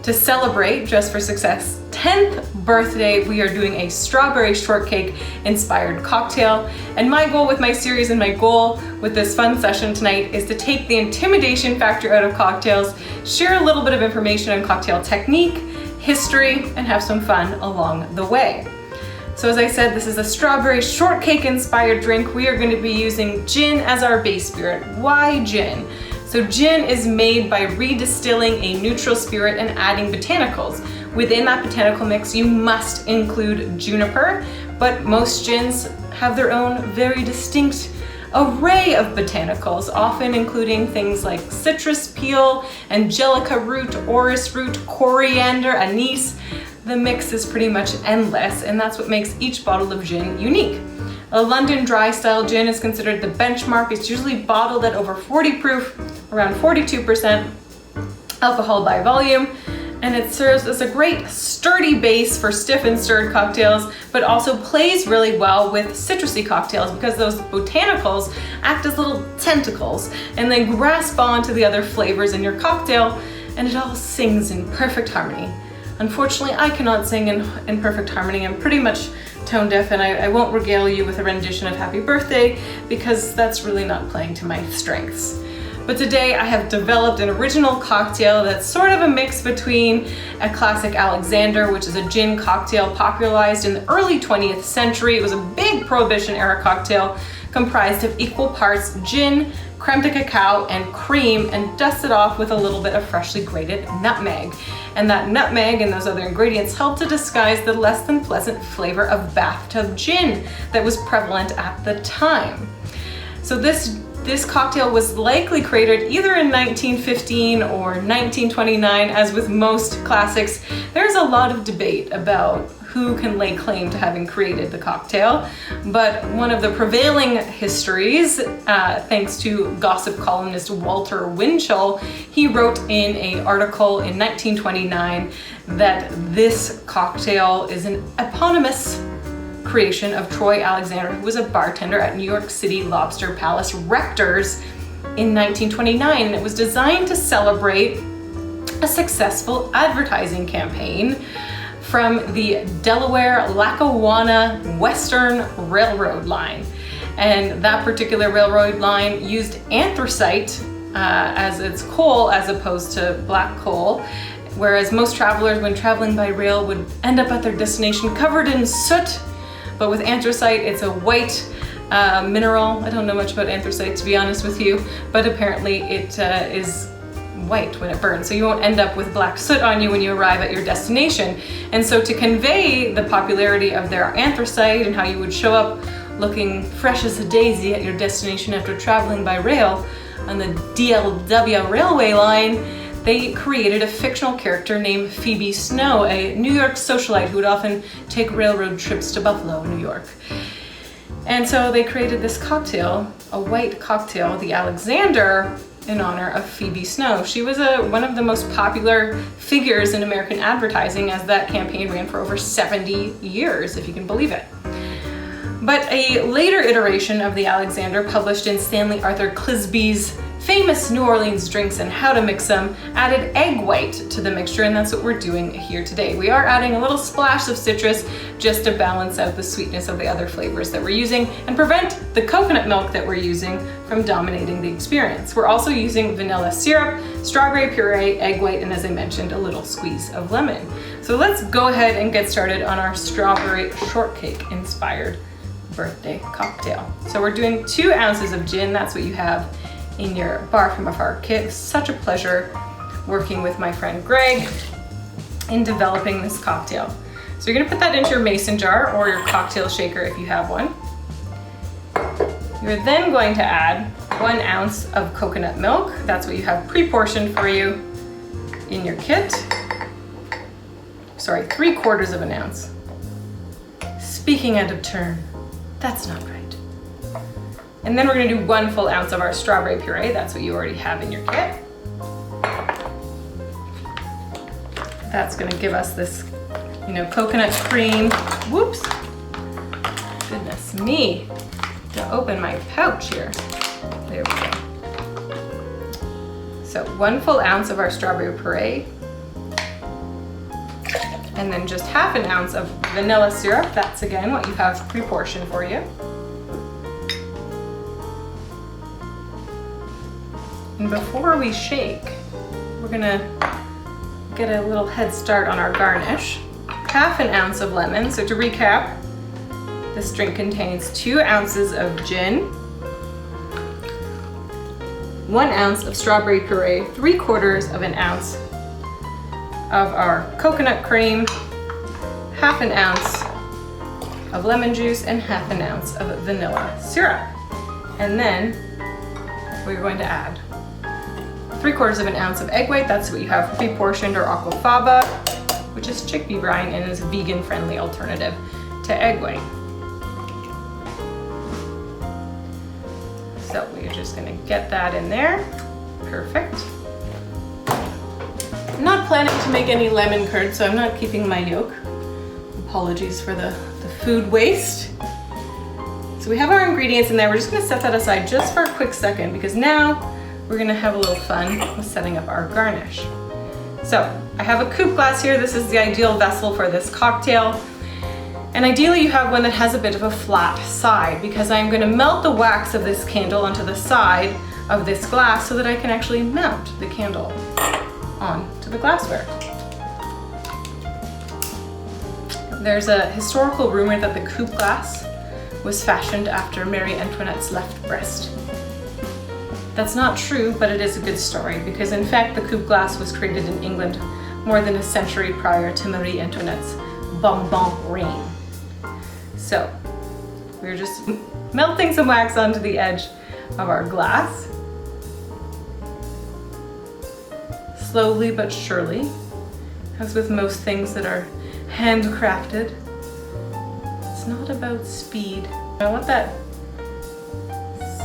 To celebrate Dress for Success 10th birthday, we are doing a strawberry shortcake inspired cocktail. And my goal with my series and my goal with this fun session tonight is to take the intimidation factor out of cocktails, share a little bit of information on cocktail technique, history, and have some fun along the way. So as I said, this is a strawberry shortcake inspired drink. We are going to be using gin as our base spirit. Why gin? So gin is made by redistilling a neutral spirit and adding botanicals. Within that botanical mix, you must include juniper, but most gins have their own very distinct array of botanicals, often including things like citrus peel, angelica root, orris root, coriander, anise. The mix is pretty much endless, and that's what makes each bottle of gin unique. A London dry style gin is considered the benchmark. It's usually bottled at over 40 proof, around 42% alcohol by volume, and it serves as a great sturdy base for stiff and stirred cocktails, but also plays really well with citrusy cocktails because those botanicals act as little tentacles and they grasp onto the other flavors in your cocktail, and it all sings in perfect harmony. Unfortunately, I cannot sing in perfect harmony. I'm pretty much tone deaf, and I won't regale you with a rendition of Happy Birthday because that's really not playing to my strengths. But today I have developed an original cocktail that's sort of a mix between a classic Alexander, which is a gin cocktail popularized in the early 20th century. It was a big Prohibition era cocktail comprised of equal parts gin, creme de cacao, and cream, and dusted off with a little bit of freshly grated nutmeg. And that nutmeg and those other ingredients help to disguise the less than pleasant flavor of bathtub gin that was prevalent at the time. So this cocktail was likely created either in 1915 or 1929. As with most classics, there's a lot of debate about who can lay claim to having created the cocktail, but one of the prevailing histories, thanks to gossip columnist Walter Winchell, he wrote in an article in 1929 that this cocktail is an eponymous creation of Troy Alexander, who was a bartender at New York City Lobster Palace Rector's in 1929, and it was designed to celebrate a successful advertising campaign from the Delaware-Lackawanna Western Railroad line. And that particular railroad line used anthracite as its coal as opposed to black coal, whereas most travelers when traveling by rail would end up at their destination covered in soot. But with anthracite, it's a white mineral. I don't know much about anthracite, to be honest with you, but apparently it is white when it burns, so you won't end up with black soot on you when you arrive at your destination. And so to convey the popularity of their anthracite and how you would show up looking fresh as a daisy at your destination after traveling by rail on the DLW railway line, they created a fictional character named Phoebe Snow, a New York socialite who would often take railroad trips to Buffalo, New York. And so they created this cocktail, a white cocktail, the Alexander, in honor of Phoebe Snow. She was one of the most popular figures in American advertising, as that campaign ran for over 70 years, if you can believe it. But a later iteration of the Alexander, published in Stanley Arthur Clisby's famous New Orleans Drinks and How to Mix Them, added egg white to the mixture, and that's what we're doing here today. We are adding a little splash of citrus just to balance out the sweetness of the other flavors that we're using and prevent the coconut milk that we're using from dominating the experience. We're also using vanilla syrup, strawberry puree, egg white, and as I mentioned, a little squeeze of lemon. So let's go ahead and get started on our strawberry shortcake inspired birthday cocktail. So we're doing 2 ounces of gin. That's what you have in your Bar from Afar kit. Such a pleasure working with my friend Greg in developing this cocktail. So you're gonna put that into your mason jar or your cocktail shaker if you have one. You're then going to add 1 ounce of coconut milk. That's what you have pre-portioned for you in your kit. Sorry, 3/4 of an ounce. Speaking out of turn, that's not right. And then we're gonna do 1 full ounce of our strawberry puree. That's what you already have in your kit. That's gonna give us this, coconut cream. Whoops, goodness me. To open my pouch here. There we go. So 1 full ounce of our strawberry puree. And then just 1/2 ounce of vanilla syrup. That's again what you have pre-portioned for you. And before we shake, we're gonna get a little head start on our garnish. 1/2 ounce of lemon. So to recap, this drink contains 2 ounces of gin, 1 ounce of strawberry puree, 3/4 of an ounce of our coconut cream, 1/2 ounce of lemon juice, and 1/2 ounce of vanilla syrup. And then we're going to add 3/4 of an ounce of egg white. That's what you have pre-portioned, or aquafaba, which is chickpea brine and is a vegan-friendly alternative to egg white. So we're just gonna get that in there. Perfect. I'm not planning to make any lemon curd, so I'm not keeping my yolk. Apologies for the food waste. So we have our ingredients in there. We're just gonna set that aside just for a quick second, because now we're gonna have a little fun with setting up our garnish. So I have a coupe glass here. This is the ideal vessel for this cocktail. And ideally you have one that has a bit of a flat side, because I'm gonna melt the wax of this candle onto the side of this glass so that I can actually mount the candle onto the glassware. There's a historical rumor that the coupe glass was fashioned after Marie Antoinette's left breast. That's not true, but it is a good story, because in fact the coupe glass was created in England more than a century prior to Marie Antoinette's bonbon reign. So we're just melting some wax onto the edge of our glass. Slowly but surely, as with most things that are handcrafted. It's not about speed. I let that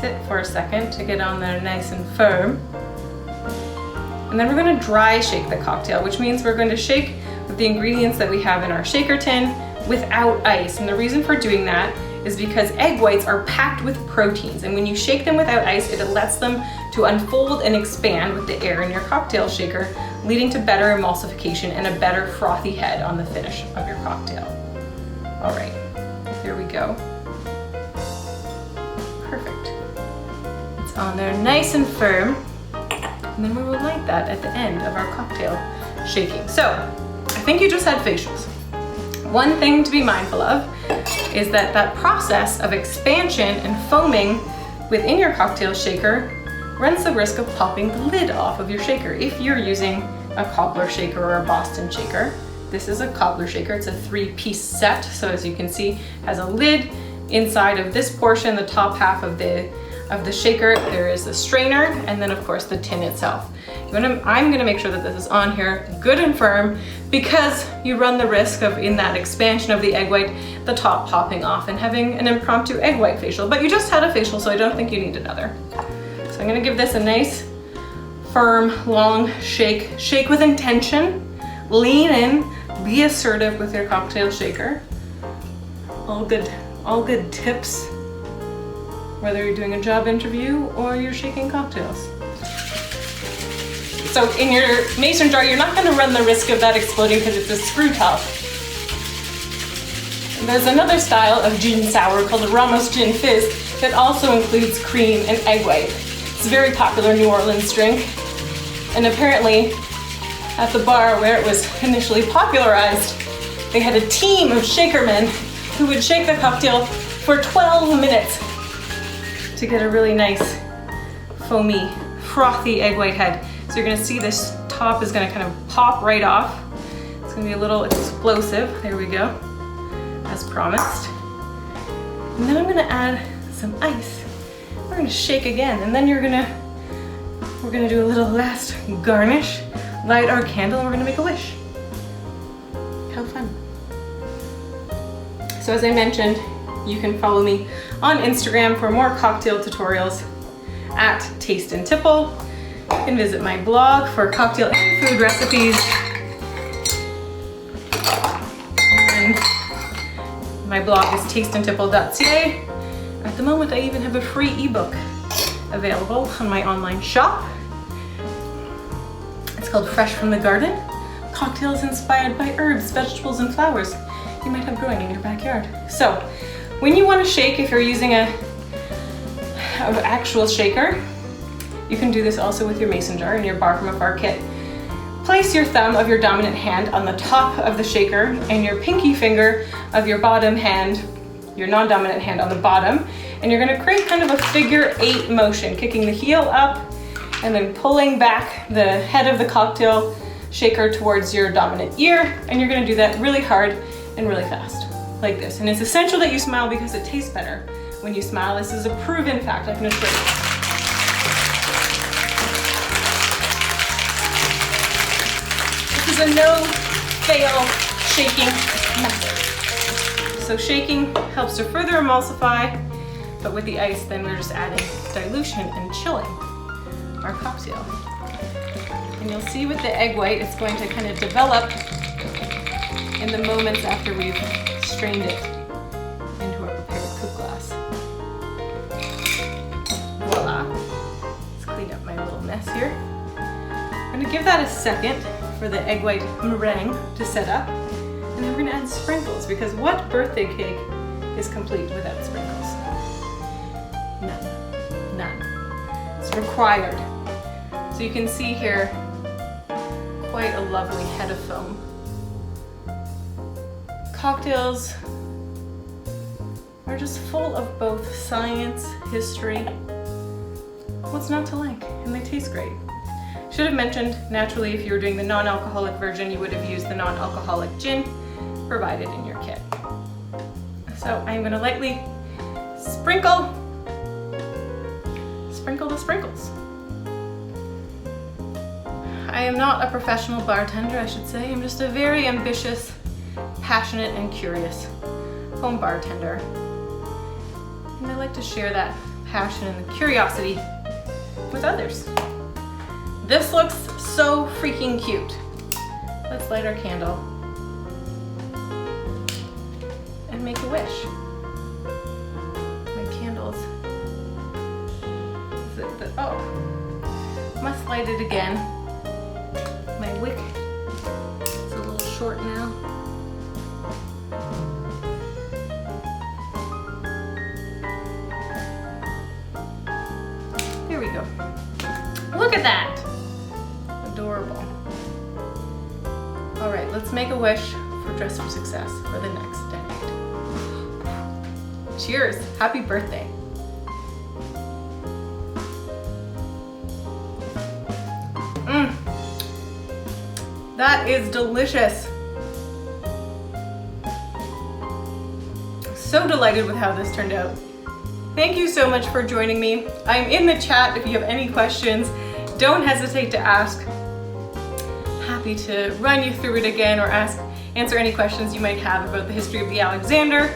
sit for a second to get on there nice and firm. And then we're going to dry shake the cocktail, which means we're going to shake with the ingredients that we have in our shaker tin without ice. And the reason for doing that is because egg whites are packed with proteins, and when you shake them without ice, it lets them to unfold and expand with the air in your cocktail shaker, leading to better emulsification and a better frothy head on the finish of your cocktail. All right, here we go. Perfect. It's on there nice and firm, and then we will light that at the end of our cocktail shaking. So I think you just had facials. One thing to be mindful of is that that process of expansion and foaming within your cocktail shaker runs the risk of popping the lid off of your shaker if you're using a cobbler shaker or a Boston shaker. This is a cobbler shaker. It's a 3-piece set, so as you can see, has a lid inside of this portion, the top half of the shaker. There is a strainer, and then of course the tin itself. I'm gonna make sure that this is on here good and firm, because you run the risk of, in that expansion of the egg white, the top popping off and having an impromptu egg white facial. But you just had a facial, so I don't think you need another. So I'm gonna give this a nice, firm, long shake. Shake with intention, lean in, be assertive with your cocktail shaker. All good tips, whether you're doing a job interview or you're shaking cocktails. So in your mason jar, you're not going to run the risk of that exploding because it's a screw top. And there's another style of gin sour called the Ramos Gin Fizz that also includes cream and egg white. It's a very popular New Orleans drink. And apparently at the bar where it was initially popularized, they had a team of shakermen who would shake the cocktail for 12 minutes to get a really nice, foamy, frothy egg white head. So you're gonna see this top is gonna kind of pop right off. It's gonna be a little explosive. There we go, as promised. And then I'm gonna add some ice. We're gonna shake again, and then we're gonna do a little last garnish, light our candle, and we're gonna make a wish. How fun. So as I mentioned, you can follow me on Instagram for more cocktail tutorials at Taste and Tipple. You can visit my blog for cocktail and food recipes. And my blog is tasteandtipple.ca. At the moment, I even have a free ebook available on my online shop. It's called Fresh from the Garden, cocktails inspired by herbs, vegetables, and flowers you might have growing in your backyard. So when you want to shake, if you're using an actual shaker, you can do this also with your mason jar in your bar from afar kit. Place your thumb of your dominant hand on the top of the shaker and your pinky finger of your bottom hand, your non-dominant hand, on the bottom, and you're going to create kind of a figure 8 motion, kicking the heel up and then pulling back the head of the cocktail shaker towards your dominant ear, and you're gonna do that really hard and really fast, like this. And it's essential that you smile because it tastes better when you smile. This is a proven fact, I can assure you. This is a no-fail shaking method. So shaking helps to further emulsify, but with the ice, then we're just adding dilution and chilling our cocktail. And you'll see with the egg white, it's going to kind of develop in the moments after we've strained it into our prepared coupe glass. Voila. Let's clean up my little mess here. I'm gonna give that a second for the egg white meringue to set up. And then we're gonna add sprinkles, because what birthday cake is complete without sprinkles? None. None. It's required. So you can see here quite a lovely head of foam. Cocktails are just full of both science, history. What's not to like? And they taste great. Should have mentioned, naturally, if you were doing the non-alcoholic version, you would have used the non-alcoholic gin provided in your kit. So I'm gonna lightly sprinkle the sprinkles. I am not a professional bartender, I should say. I'm just a very ambitious, passionate, and curious home bartender. And I like to share that passion and the curiosity with others. This looks so freaking cute. Let's light our candle and make a wish. My candles. Oh, must light it again. My wick is a little short now. Here we go. Look at that! Adorable. All right, let's make a wish for Dress for Success for the next decade. Cheers, happy birthday. That is delicious. So delighted with how this turned out. Thank you so much for joining me. I'm in the chat if you have any questions. Don't hesitate to ask. Happy to run you through it again or answer any questions you might have about the history of the Alexander,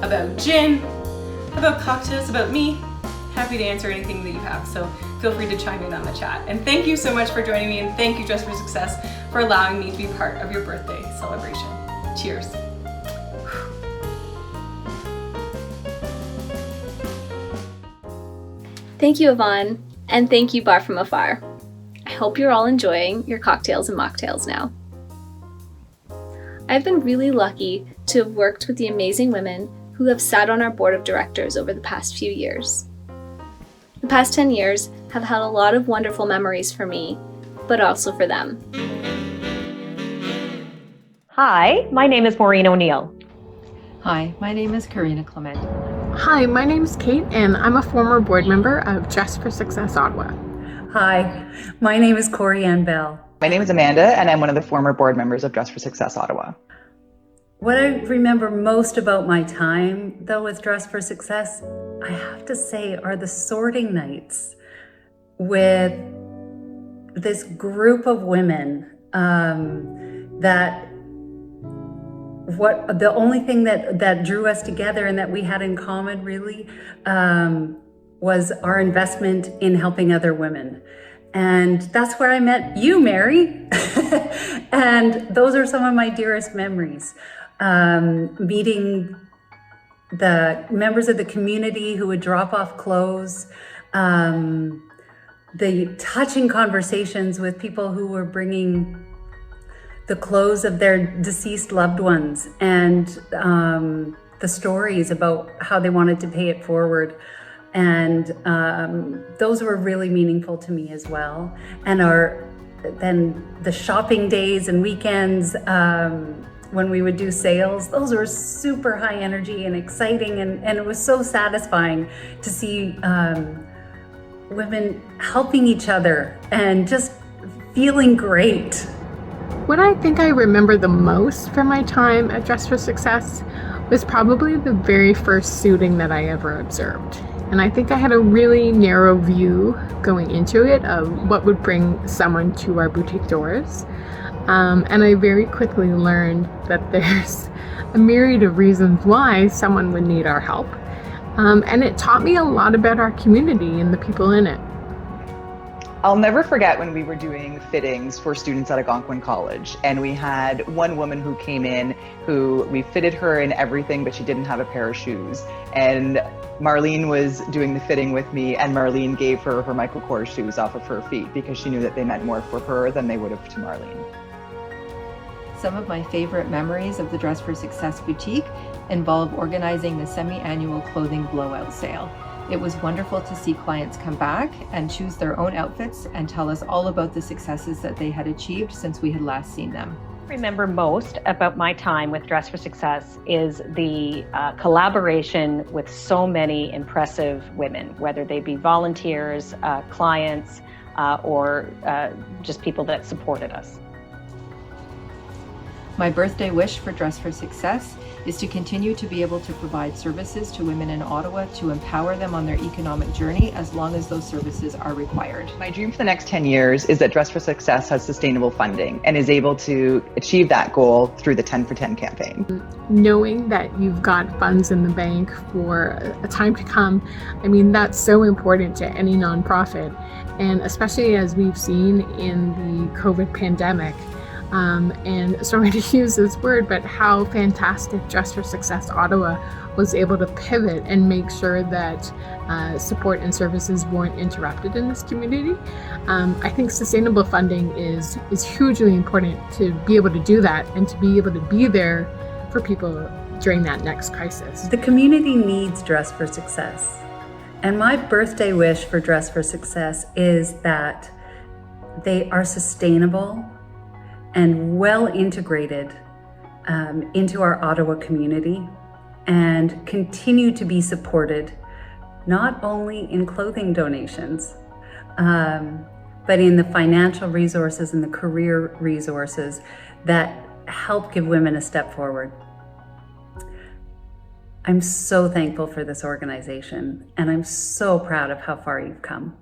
about gin, about cocktails, about me. Happy to answer anything that you have, so feel free to chime in on the chat. And thank you so much for joining me, and thank you, Dress for Success, for allowing me to be part of your birthday celebration. Cheers. Thank you, Yvonne, and thank you, Bar from Afar. I hope you're all enjoying your cocktails and mocktails now. I've been really lucky to have worked with the amazing women who have sat on our board of directors over the past few years. The past 10 years have held a lot of wonderful memories for me, but also for them. Hi, my name is Maureen O'Neill. Hi, my name is Karina Clement. Hi, my name is Kate, and I'm a former board member of Dress for Success Ottawa. Hi, my name is Corey Ann Bell. My name is Amanda, and I'm one of the former board members of Dress for Success Ottawa. What I remember most about my time, though, with Dress for Success, I have to say, are the sorting nights with this group of women the only thing that drew us together and that we had in common really was our investment in helping other women. And that's where I met you, Mary. And those are some of my dearest memories. Meeting the members of the community who would drop off clothes, the touching conversations with people who were bringing the clothes of their deceased loved ones, and the stories about how they wanted to pay it forward. And those were really meaningful to me as well. And then the shopping days and weekends when we would do sales, those were super high energy and exciting, and it was so satisfying to see women helping each other and just feeling great. What I think I remember the most from my time at Dress for Success was probably the very first suiting that I ever observed. And I think I had a really narrow view going into it of what would bring someone to our boutique doors. And I very quickly learned that there's a myriad of reasons why someone would need our help. And it taught me a lot about our community and the people in it. I'll never forget when we were doing fittings for students at Algonquin College, and we had one woman who came in who we fitted her in everything, but she didn't have a pair of shoes. And Marlene was doing the fitting with me, and Marlene gave her her Michael Kors shoes off of her feet because she knew that they meant more for her than they would have to Marlene. Some of my favorite memories of the Dress for Success boutique involve organizing the semi-annual clothing blowout sale. It was wonderful to see clients come back and choose their own outfits and tell us all about the successes that they had achieved since we had last seen them. What I remember most about my time with Dress for Success is the collaboration with so many impressive women, whether they be volunteers, clients, or just people that supported us. My birthday wish for Dress for Success is to continue to be able to provide services to women in Ottawa to empower them on their economic journey as long as those services are required. My dream for the next 10 years is that Dress for Success has sustainable funding and is able to achieve that goal through the 10 for 10 campaign. Knowing that you've got funds in the bank for a time to come, I mean, that's so important to any nonprofit. And especially as we've seen in the COVID pandemic, and sorry to use this word, but how fantastic Dress for Success Ottawa was able to pivot and make sure that support and services weren't interrupted in this community. I think sustainable funding is hugely important to be able to do that and to be able to be there for people during that next crisis. The community needs Dress for Success. And my birthday wish for Dress for Success is that they are sustainable and well integrated into our Ottawa community and continue to be supported not only in clothing donations, but in the financial resources and the career resources that help give women a step forward. I'm so thankful for this organization, and I'm so proud of how far you've come.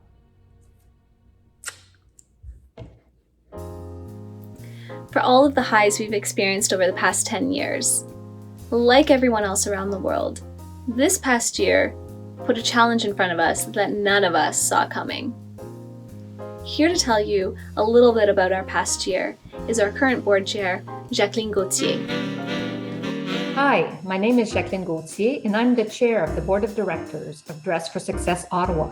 For all of the highs we've experienced over the past 10 years, like everyone else around the world, this past year put a challenge in front of us that none of us saw coming. Here to tell you a little bit about our past year is our current board chair, Jacqueline Gauthier. Hi, my name is Jacqueline Gauthier, and I'm the chair of the board of directors of Dress for Success Ottawa.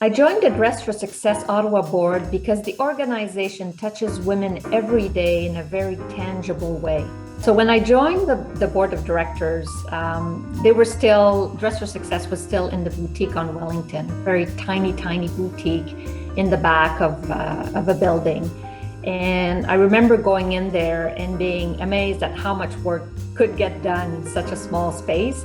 I joined the Dress for Success Ottawa board because the organization touches women every day in a very tangible way. So when I joined the board of directors, Dress for Success was still in the boutique on Wellington, a very tiny boutique in the back of a building. And I remember going in there and being amazed at how much work could get done in such a small space.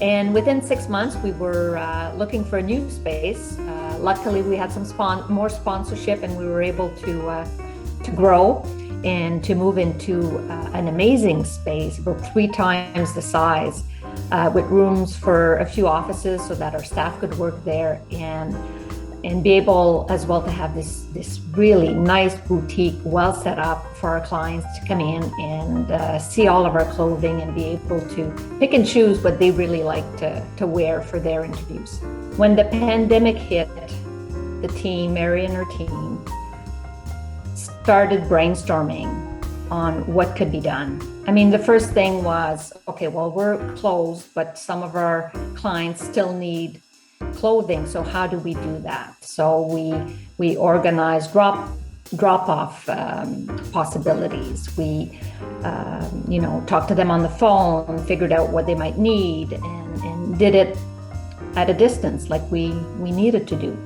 And within 6 months, we were looking for a new space. Luckily, we had some more sponsorship, and we were able to grow and to move into an amazing space, about 3 times the size, with rooms for a few offices so that our staff could work there, and be able as well to have this really nice boutique, well set up for our clients to come in and see all of our clothing and be able to pick and choose what they really like to wear for their interviews. When the pandemic hit, the team, Mary and her team, started brainstorming on what could be done. I mean, the first thing was, okay, well, we're closed, but some of our clients still need clothing, so how do we do that? So we organized drop-off possibilities. We talked to them on the phone, figured out what they might need, and did it at a distance like we needed to do.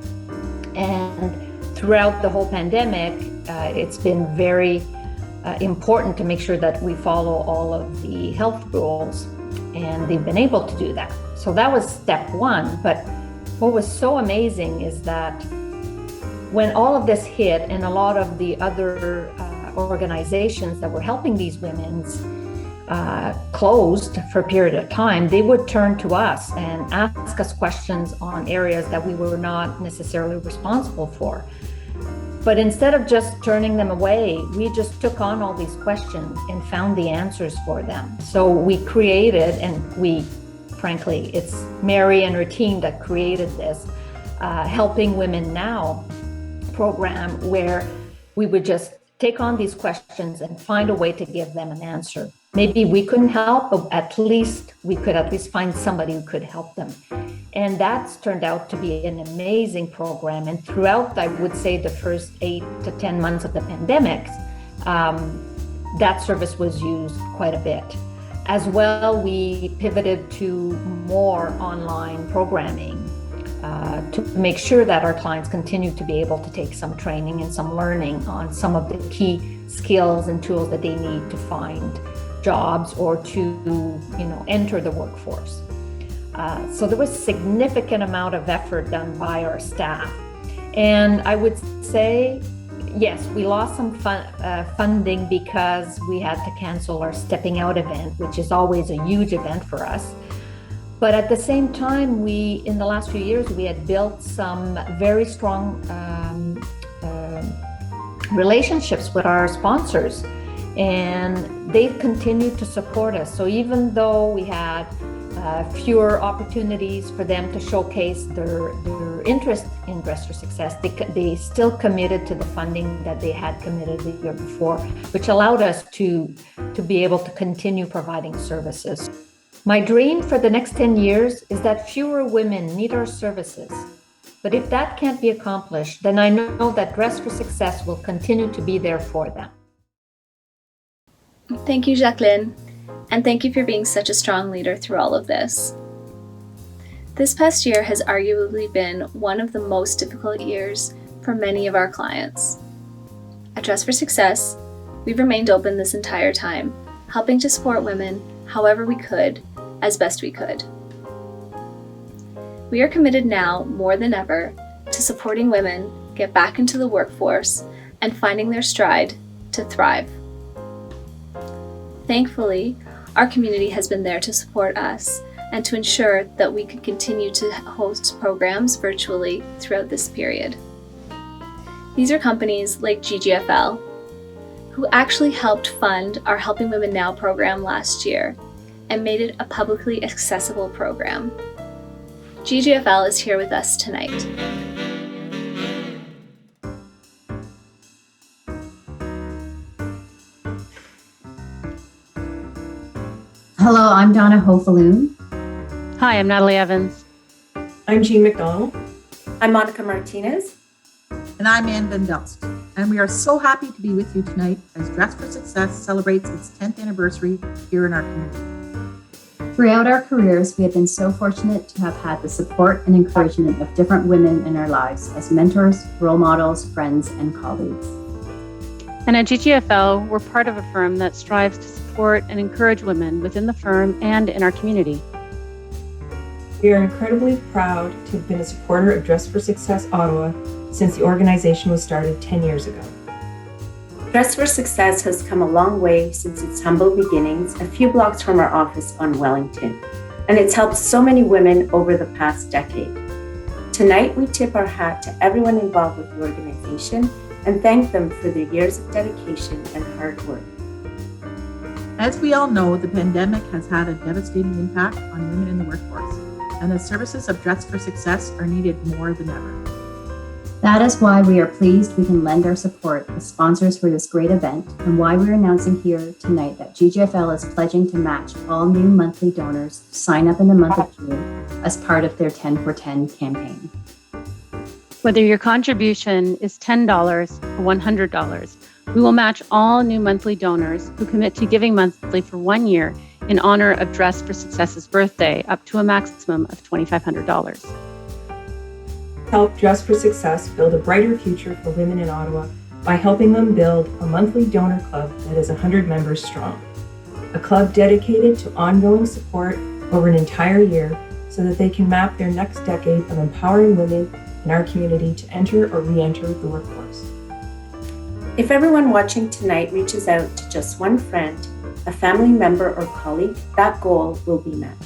And throughout the whole pandemic, it's been very important to make sure that we follow all of the health rules, and they've been able to do that. So that was step one, but what was so amazing is that when all of this hit and a lot of the other organizations that were helping these women closed for a period of time, they would turn to us and ask us questions on areas that we were not necessarily responsible for. But instead of just turning them away, we just took on all these questions and found the answers for them. So we created, and frankly, it's Mary and her team that created this Helping Women Now program, where we would just take on these questions and find a way to give them an answer. Maybe we couldn't help, but at least we could find somebody who could help them. And that's turned out to be an amazing program. And throughout, I would say, the first 8 to 10 months of the pandemic, that service was used quite a bit. As well, we pivoted to more online programming to make sure that our clients continue to be able to take some training and some learning on some of the key skills and tools that they need to find jobs or to enter the workforce. So there was a significant amount of effort done by our staff. And I would say, yes, we lost some funding because we had to cancel our Stepping Out event, which is always a huge event for us. But at the same time, in the last few years, we had built some very strong relationships with our sponsors, and they've continued to support us. So even though we had fewer opportunities for them to showcase their interest in Dress for Success, they still committed to the funding that they had committed the year before, which allowed us to be able to continue providing services. My dream for the next 10 years is that fewer women need our services. But if that can't be accomplished, then I know that Dress for Success will continue to be there for them. Thank you, Jacqueline. And thank you for being such a strong leader through all of this. This past year has arguably been one of the most difficult years for many of our clients. At Dress for Success, we've remained open this entire time, helping to support women however we could, as best we could. We are committed now more than ever to supporting women get back into the workforce and finding their stride to thrive. Thankfully, our community has been there to support us and to ensure that we could continue to host programs virtually throughout this period. These are companies like GGFL, who actually helped fund our Helping Women Now program last year and made it a publicly accessible program. GGFL is here with us tonight. Hello, I'm Donna Hofaloon. Hi, I'm Natalie Evans. I'm Jean McDonald. I'm Monica Martinez. And I'm Ann Van Delst. And we are so happy to be with you tonight as Dress for Success celebrates its 10th anniversary here in our community. Throughout our careers, we have been so fortunate to have had the support and encouragement of different women in our lives as mentors, role models, friends, and colleagues. And at GGFL, we're part of a firm that strives to support and encourage women within the firm and in our community. We are incredibly proud to have been a supporter of Dress for Success Ottawa since the organization was started 10 years ago. Dress for Success has come a long way since its humble beginnings a few blocks from our office on Wellington, and it's helped so many women over the past decade. Tonight, we tip our hat to everyone involved with the organization and thank them for their years of dedication and hard work. As we all know, the pandemic has had a devastating impact on women in the workforce, and the services of Dress for Success are needed more than ever. That is why we are pleased we can lend our support as sponsors for this great event, and why we're announcing here tonight that GGFL is pledging to match all new monthly donors who sign up in the month of June as part of their 10 for 10 campaign. Whether your contribution is $10 or $100, we will match all new monthly donors who commit to giving monthly for 1 year in honor of Dress for Success's birthday, up to a maximum of $2,500. Help Dress for Success build a brighter future for women in Ottawa by helping them build a monthly donor club that is 100 members strong. A club dedicated to ongoing support over an entire year so that they can map their next decade of empowering women in our community to enter or re-enter the workforce. If everyone watching tonight reaches out to just one friend, a family member or colleague, that goal will be met.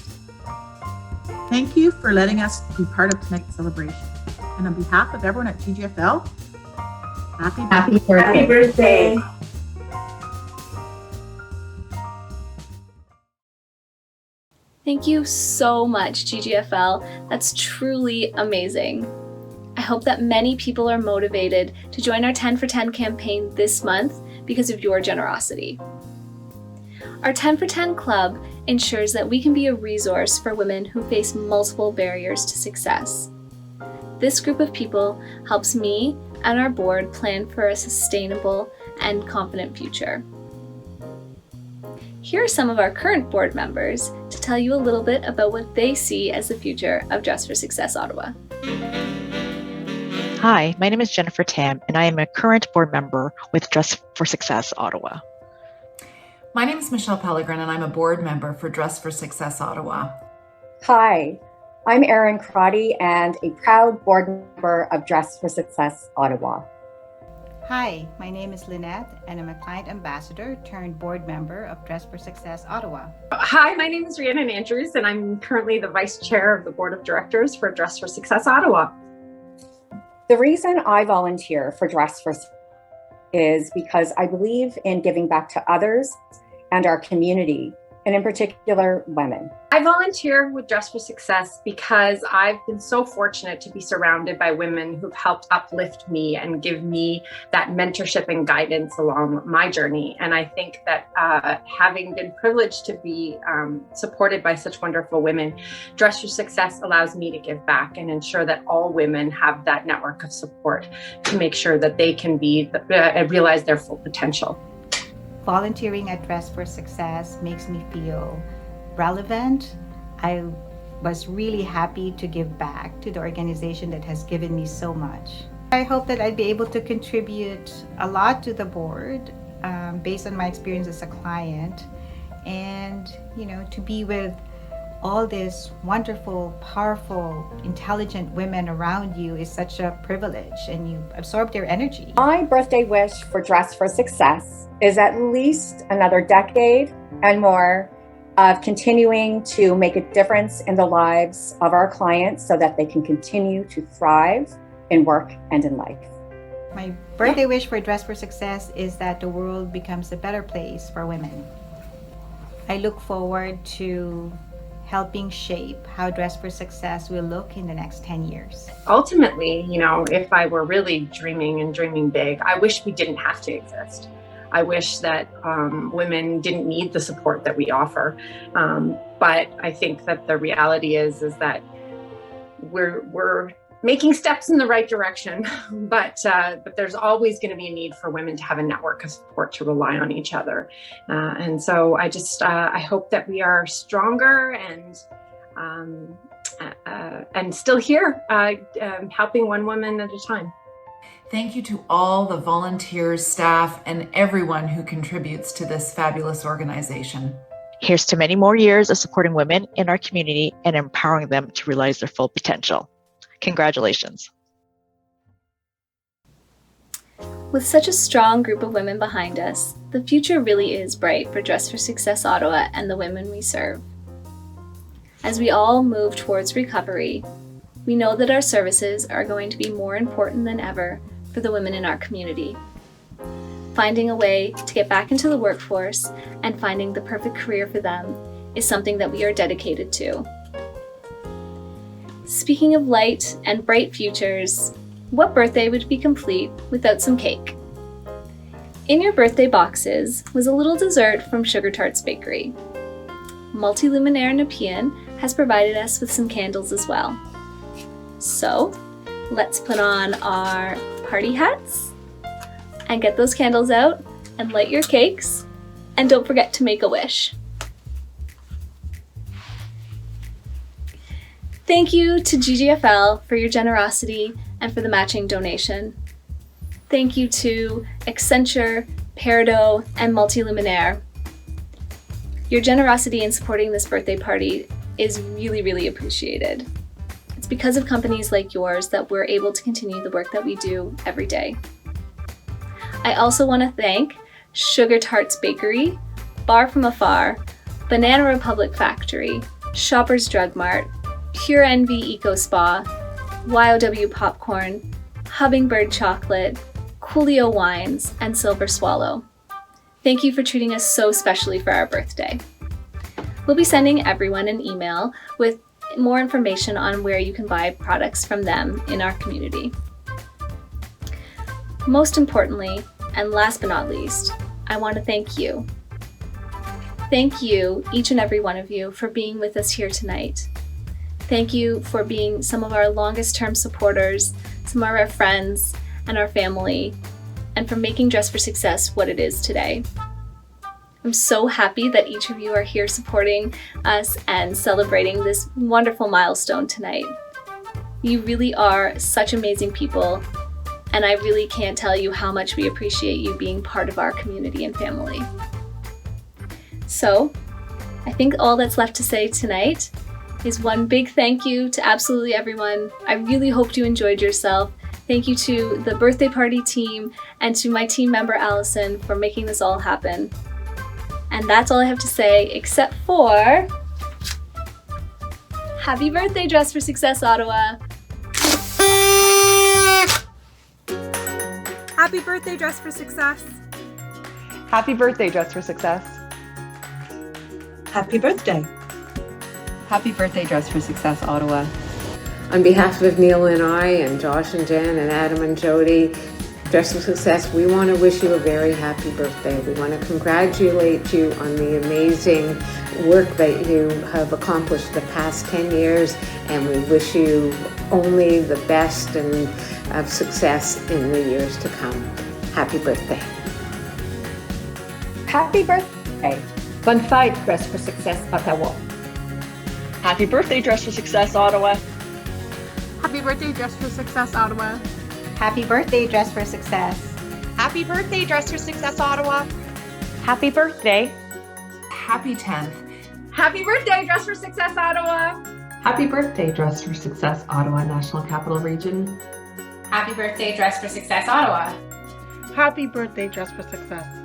Thank you for letting us be part of tonight's celebration. And on behalf of everyone at GGFL, happy birthday. Happy birthday. Thank you so much, GGFL. That's truly amazing. I hope that many people are motivated to join our 10 for 10 campaign this month because of your generosity. Our 10 for 10 Club ensures that we can be a resource for women who face multiple barriers to success. This group of people helps me and our board plan for a sustainable and confident future. Here are some of our current board members to tell you a little bit about what they see as the future of Dress for Success Ottawa. Hi, my name is Jennifer Tam, and I am a current board member with Dress for Success Ottawa. My name is Michelle Pellegrin, and I'm a board member for Dress for Success Ottawa. Hi, I'm Erin Crotty and a proud board member of Dress for Success Ottawa. Hi, my name is Lynette, and I'm a client ambassador turned board member of Dress for Success Ottawa. Hi, my name is Rhiannon Andrews, and I'm currently the vice chair of the board of directors for Dress for Success Ottawa. The reason I volunteer for Dress for Success is because I believe in giving back to others and our community, and in particular, women. I volunteer with Dress for Success because I've been so fortunate to be surrounded by women who've helped uplift me and give me that mentorship and guidance along my journey. And I think that having been privileged to be supported by such wonderful women, Dress for Success allows me to give back and ensure that all women have that network of support to make sure that they can realize their full potential. Volunteering at Dress for Success makes me feel relevant. I was really happy to give back to the organization that has given me so much. I hope that I'd be able to contribute a lot to the board based on my experience as a client, and to be with all these wonderful, powerful, intelligent women around you is such a privilege, and you absorb their energy. My birthday wish for Dress for Success is at least another decade and more of continuing to make a difference in the lives of our clients so that they can continue to thrive in work and in life. My birthday wish for Dress for Success is that the world becomes a better place for women. I look forward to helping shape how Dress for Success will look in the next 10 years. Ultimately, if I were really dreaming big, I wish we didn't have to exist. I wish that women didn't need the support that we offer. But I think that the reality is that we're making steps in the right direction, but there's always going to be a need for women to have a network of support to rely on each other. And so I hope that we are stronger and still here, helping one woman at a time. Thank you to all the volunteers, staff, and everyone who contributes to this fabulous organization. Here's to many more years of supporting women in our community and empowering them to realize their full potential. Congratulations. With such a strong group of women behind us, the future really is bright for Dress for Success Ottawa and the women we serve. As we all move towards recovery, we know that our services are going to be more important than ever for the women in our community. Finding a way to get back into the workforce and finding the perfect career for them is something that we are dedicated to. Speaking of light and bright futures, what birthday would be complete without some cake? In your birthday boxes was a little dessert from Sugar Tarts Bakery. Multiluminaire Nepean has provided us with some candles as well. So let's put on our party hats and get those candles out and light your cakes, and don't forget to make a wish. Thank you to GGFL for your generosity and for the matching donation. Thank you to Accenture, Peridot, and Multiluminaire. Your generosity in supporting this birthday party is really, really appreciated. It's because of companies like yours that we're able to continue the work that we do every day. I also want to thank Sugar Tarts Bakery, Bar from Afar, Banana Republic Factory, Shoppers Drug Mart, PurEnvi Eco Spa, YOW Popcorn, Hummingbird Chocolate, Coolio Wines, and Silver Swallow. Thank you for treating us so specially for our birthday. We'll be sending everyone an email with more information on where you can buy products from them in our community. Most importantly, and last but not least, I want to thank you. Thank you, each and every one of you, for being with us here tonight. Thank you for being some of our longest term supporters, some of our friends and our family, and for making Dress for Success what it is today. I'm so happy that each of you are here supporting us and celebrating this wonderful milestone tonight. You really are such amazing people, and I really can't tell you how much we appreciate you being part of our community and family. So, I think all that's left to say tonight is one big thank you to absolutely everyone. I really hoped you enjoyed yourself. Thank you to the birthday party team and to my team member Allison for making this all happen. And that's all I have to say, except for happy birthday, Dress for Success Ottawa! Happy birthday, Dress for Success! Happy birthday, Dress for Success! Happy birthday! Happy birthday, Dress for Success Ottawa! On behalf of Neil and I, and Josh and Jen, and Adam and Jody, Dress for Success, we want to wish you a very happy birthday. We want to congratulate you on the amazing work that you have accomplished the past 10 years, and we wish you only the best and of success in the years to come. Happy birthday. Happy birthday. Bonne fête, Dress for Success Ottawa. Happy birthday, Dress for Success Ottawa. Happy birthday, Dress for Success Ottawa. Happy birthday, Dress for Success. Happy birthday, Dress for Success Ottawa. Happy birthday. Happy 10th. Happy birthday, Dress for Success Ottawa. Happy birthday, Dress for Success Ottawa National Capital Region. Happy birthday, Dress for Success Ottawa. Happy birthday, Dress for Success.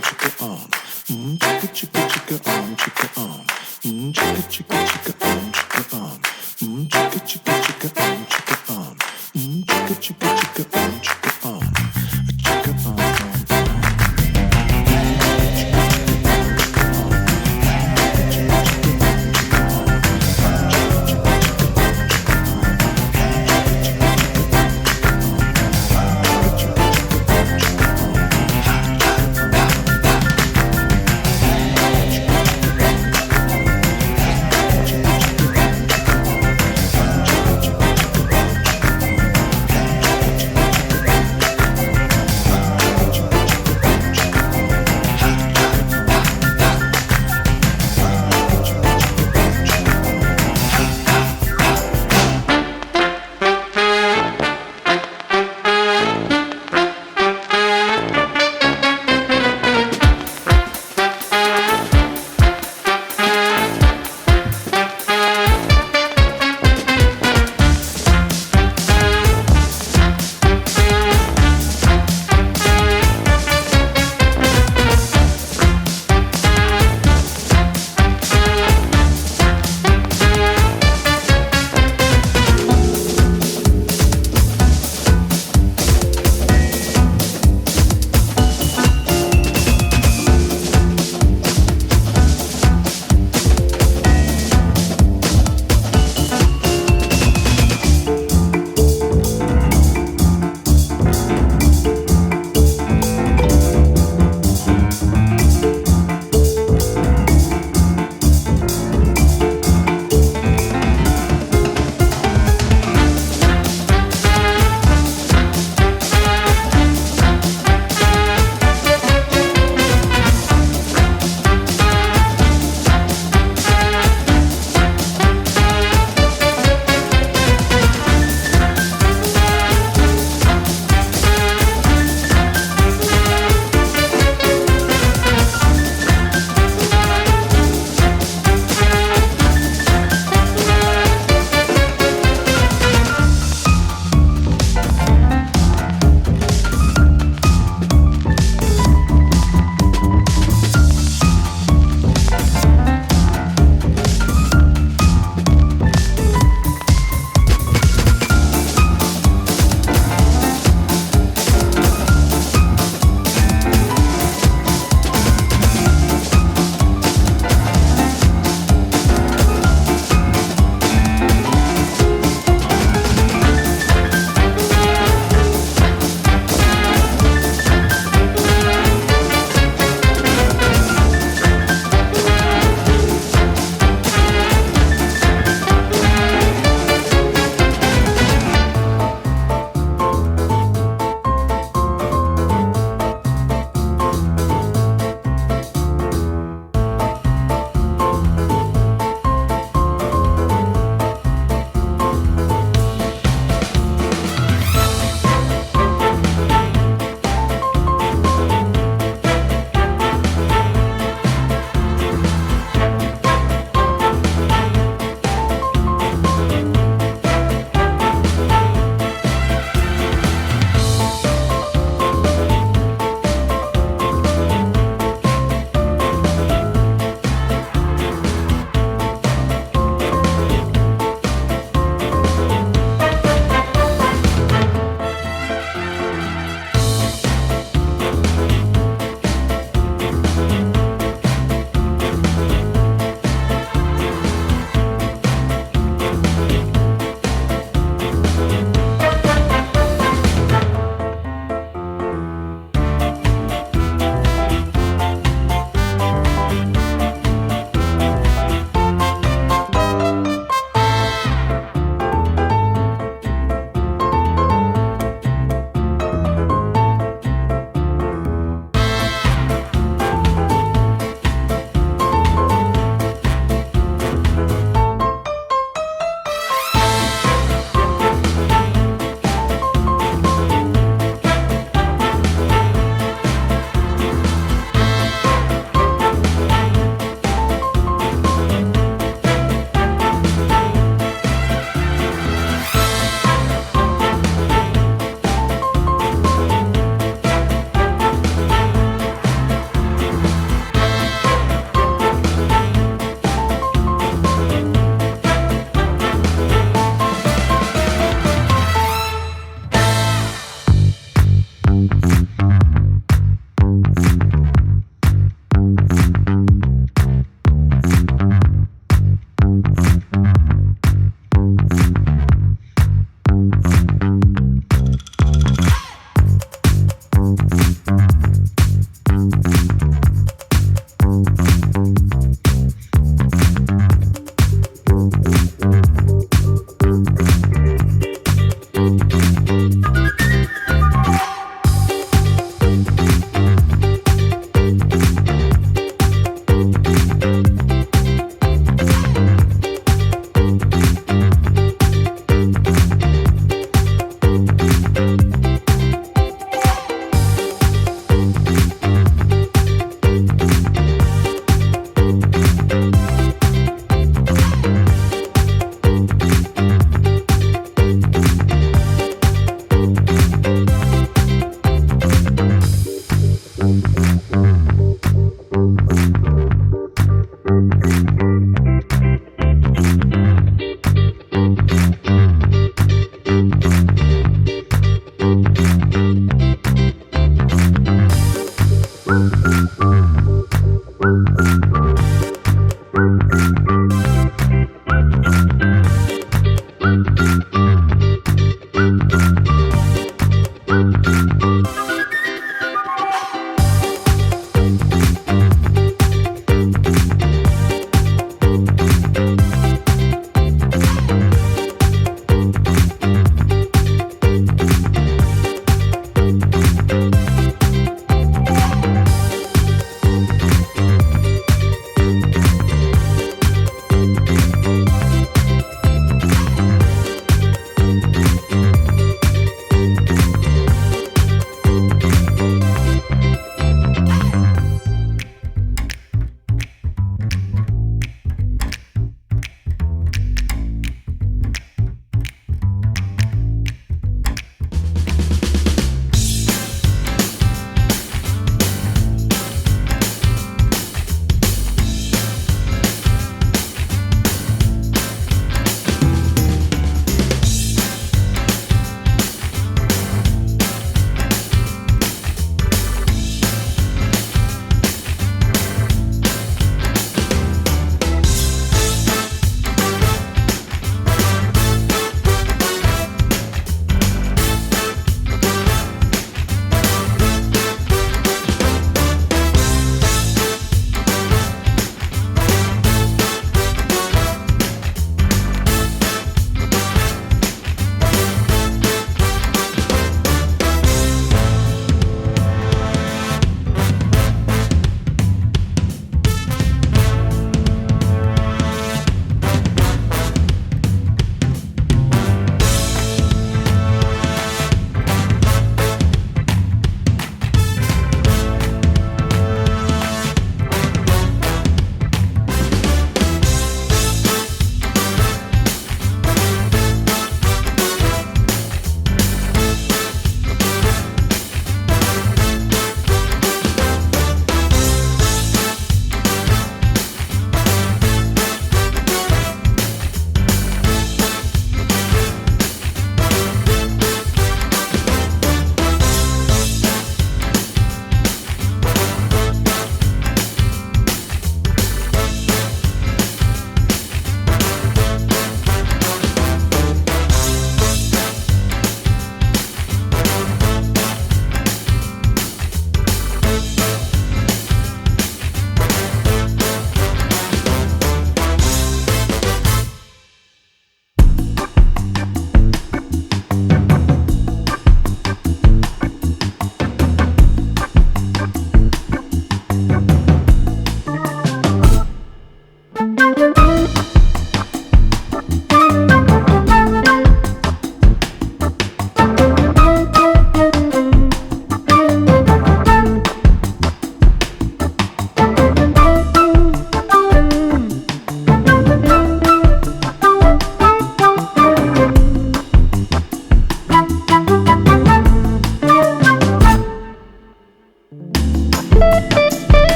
chicka, chicka, chicka, chicka, chicka, chicka, chicka,